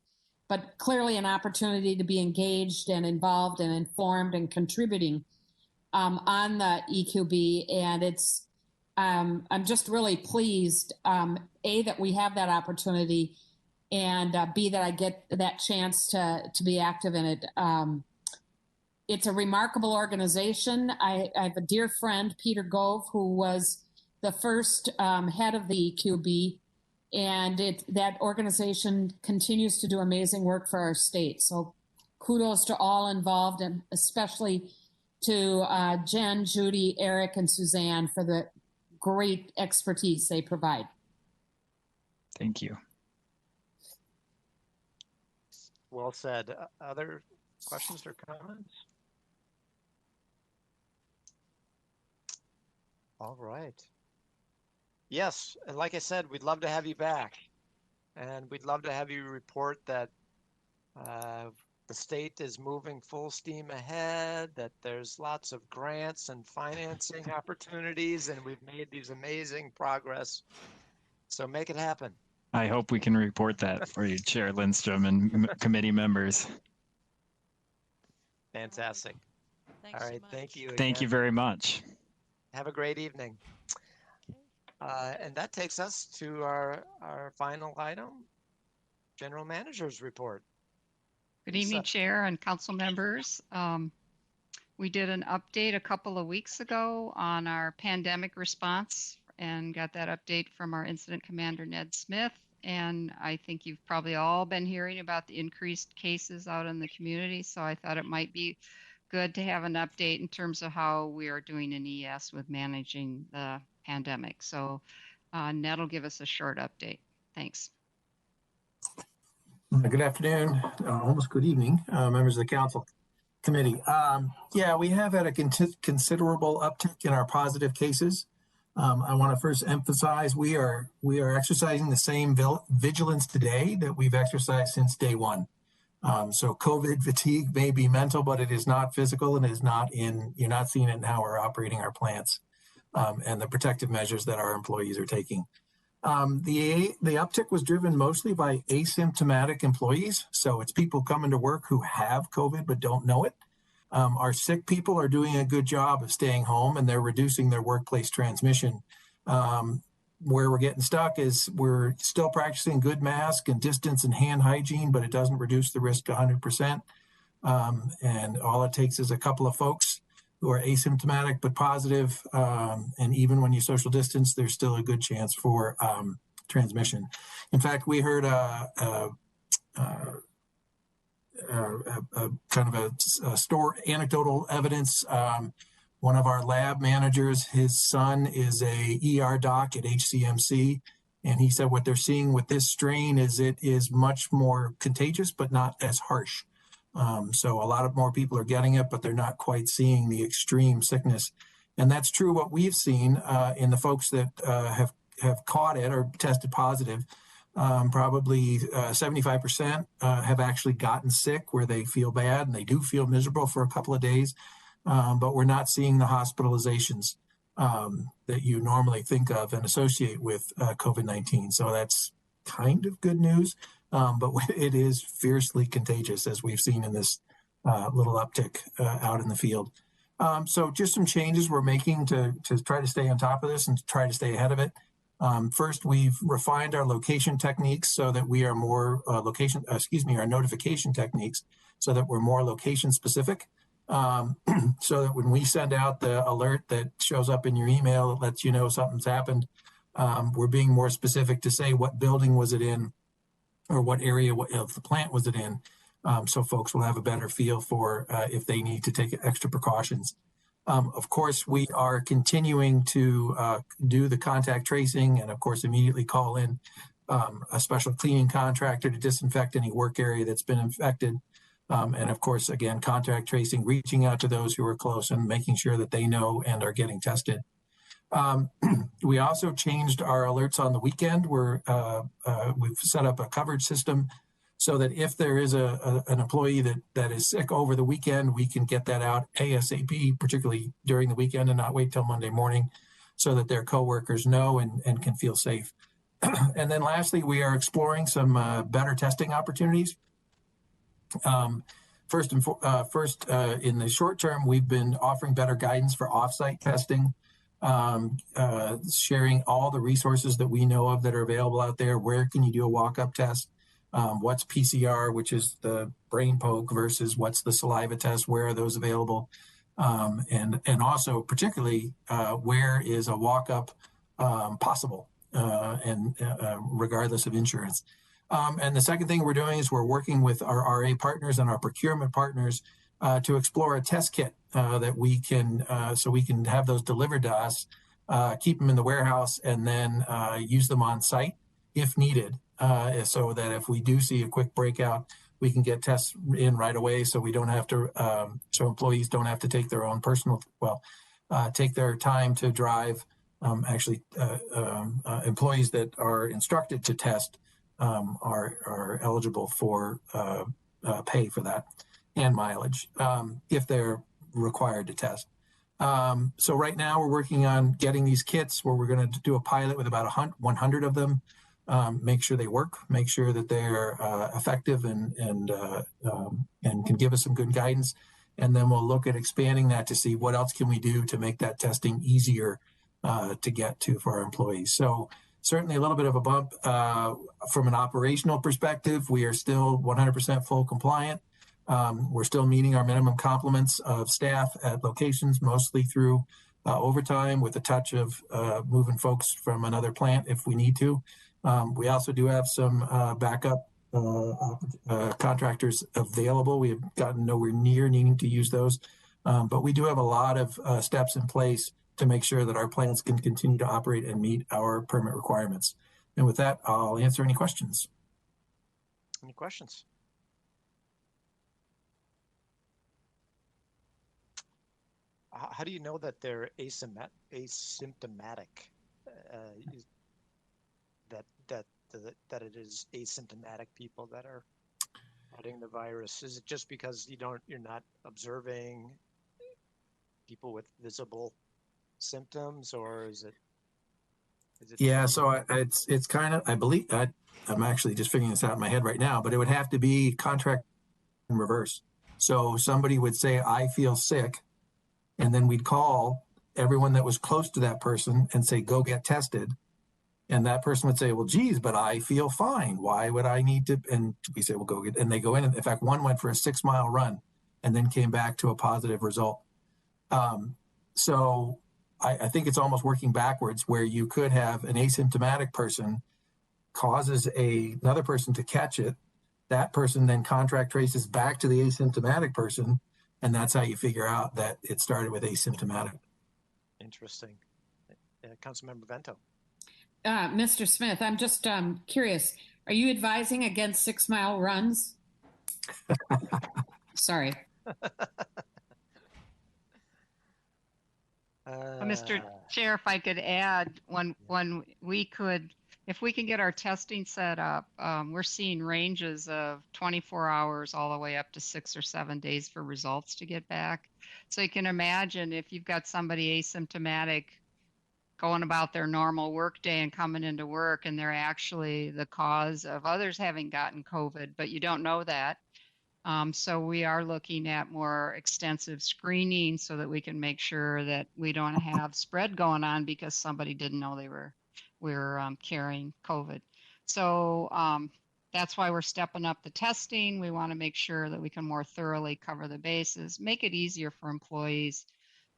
but clearly an opportunity to be engaged and involved and informed and contributing on the EQB. And it's, I'm just really pleased, A, that we have that opportunity, and B, that I get that chance to be active in it. It's a remarkable organization. I have a dear friend, Peter Gove, who was the first head of the EQB, and that organization continues to do amazing work for our state. So kudos to all involved, and especially to Jen, Judy, Eric, and Suzanne for the great expertise they provide. Thank you. Well said. Other questions or comments? All right. Yes, and like I said, we'd love to have you back, and we'd love to have you report that the state is moving full steam ahead, that there's lots of grants and financing opportunities, and we've made these amazing progress. So make it happen. I hope we can report that for you, Chair Lindstrom and committee members. Fantastic. Thanks All right, so much. thank you again. Thank you very much. Have a great evening. And that takes us to our final item, General Manager's Report. Good evening, Chair and council members. We did an update a couple of weeks ago on our pandemic response and got that update from our incident commander, Ned Smith. And I think you've probably all been hearing about the increased cases out in the community. So I thought it might be good to have an update in terms of how we are doing in ES with managing the pandemic. So Ned will give us a short update. Thanks. Good afternoon, almost good evening, members of the council committee. Yeah, we have had a considerable uptick in our positive cases. I want to first emphasize we are exercising the same vigilance today that we've exercised since day one. So COVID fatigue may be mental, but it is not physical, and is not you're not seeing it in how we're operating our plants and the protective measures that our employees are taking. The uptick was driven mostly by asymptomatic employees. So it's people coming to work who have COVID but don't know it. Our sick people are doing a good job of staying home, and they're reducing their workplace transmission. Where we're getting stuck is we're still practicing good mask and distance and hand hygiene, but it doesn't reduce the risk 100%. And all it takes is a couple of folks who are asymptomatic but positive. And even when you social distance, there's still a good chance for transmission. In fact, we heard kind of a store anecdotal evidence. One of our lab managers, his son is a ER doc at HCMC, and he said what they're seeing with this strain is it is much more contagious, but not as harsh. So a lot of more people are getting it, but they're not quite seeing the extreme sickness. And that's true what we've seen in the folks that have caught it or tested positive. Probably 75% have actually gotten sick where they feel bad and they do feel miserable for a couple of days. But we're not seeing the hospitalizations that you normally think of and associate with COVID-19. So that's kind of good news, but it is fiercely contagious, as we've seen in this little uptick out in the field. So just some changes we're making to try to stay on top of this and to try to stay ahead of it. First, we've refined our location techniques so that we are more our notification techniques so that we're more location specific. So that when we send out the alert that shows up in your email that lets you know something's happened, we're being more specific to say what building was it in or what area of the plant was it in, so folks will have a better feel for if they need to take extra precautions. Of course, we are continuing to do the contact tracing and, of course, immediately call in a special cleaning contractor to disinfect any work area that's been infected. And of course, again, contact tracing, reaching out to those who are close and making sure that they know and are getting tested. We also changed our alerts on the weekend. We've set up a coverage system so that if there is an employee that is sick over the weekend, we can get that out ASAP, particularly during the weekend, and not wait till Monday morning so that their coworkers know and can feel safe. And then lastly, we are exploring some better testing opportunities. First, in the short term, we've been offering better guidance for offsite testing, sharing all the resources that we know of that are available out there. Where can you do a walk-up test? What's PCR, which is the brain poke, versus what's the saliva test? Where are those available? And also, particularly, where is a walk-up possible, and regardless of insurance. And the second thing we're doing is we're working with our RA partners and our procurement partners to explore a test kit that we can, so we can have those delivered to us, keep them in the warehouse, and then use them on site if needed, so that if we do see a quick breakout, we can get tests in right away, so we don't have to, so employees don't have to take their own take their time to drive. Employees that are instructed to test are eligible for pay for that and mileage if they're required to test. So right now we're working on getting these kits where we're going to do a pilot with about 100 of them, make sure they work, make sure that they're effective and can give us some good guidance. And then we'll look at expanding that to see what else can we do to make that testing easier to get to for our employees. So certainly a little bit of a bump from an operational perspective. We are still 100% full compliant. We're still meeting our minimum complements of staff at locations, mostly through overtime with a touch of moving folks from another plant if we need to. We also do have some backup contractors available. We have gotten nowhere near needing to use those, but we do have a lot of steps in place to make sure that our plants can continue to operate and meet our permit requirements. And with that, I'll answer any questions. Any questions? How do you know that they're asymptomatic? That it is asymptomatic people that are getting the virus? Is it just because you're not observing people with visible symptoms, or is it? Is it? Yeah, so it's kind of, I believe, I'm actually just figuring this out in my head right now, but it would have to be contract in reverse. So somebody would say, I feel sick, and then we'd call everyone that was close to that person and say, go get tested. And that person would say, well, geez, but I feel fine. Why would I need to? And we say, well, go get, and they go in. And in fact, one went for a 6-mile run and then came back to a positive result. So I think it's almost working backwards, where you could have an asymptomatic person causes another person to catch it. That person then contract traces back to the asymptomatic person. And that's how you figure out that it started with asymptomatic. Interesting. Councilmember Vento. Mr. Smith, I'm just curious. Are you advising against 6-mile runs? Sorry. Mr. Chair, if I could add, when we could, if we can get our testing set up, we're seeing ranges of 24 hours all the way up to 6 or 7 days for results to get back. So you can imagine if you've got somebody asymptomatic going about their normal work day and coming into work, and they're actually the cause of others having gotten COVID, but you don't know that. So we are looking at more extensive screening so that we can make sure that we don't have spread going on because somebody didn't know they were carrying COVID. So that's why we're stepping up the testing. We want to make sure that we can more thoroughly cover the bases, make it easier for employees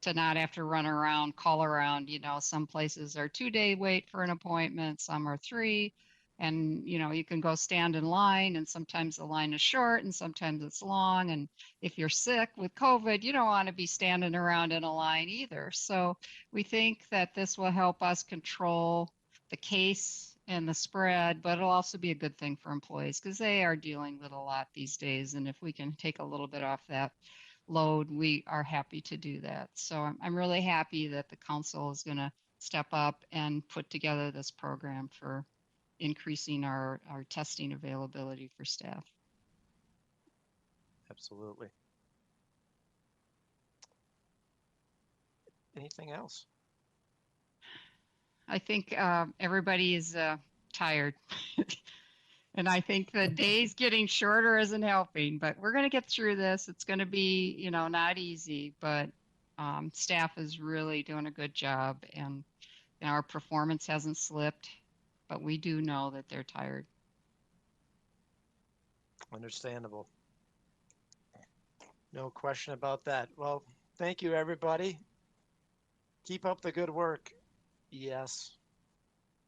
to not have to run around, call around. You know, some places are 2-day wait for an appointment, some are 3. And, you know, you can go stand in line, and sometimes the line is short and sometimes it's long. And if you're sick with COVID, you don't want to be standing around in a line either. So we think that this will help us control the case and the spread, but it'll also be a good thing for employees because they are dealing with a lot these days. And if we can take a little bit off that load, we are happy to do that. So I'm really happy that the council is going to step up and put together this program for increasing our testing availability for staff. Absolutely. Anything else? I think everybody is tired. And I think the days getting shorter isn't helping, but we're going to get through this. It's going to be, you know, not easy, but staff is really doing a good job, and you know, our performance hasn't slipped, but we do know that they're tired. Understandable. No question about that. Well, thank you, everybody. Keep up the good work. Yes,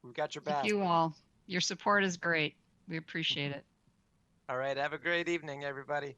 we've got your back. Thank you all. Your support is great. We appreciate it. All right. Have a great evening, everybody.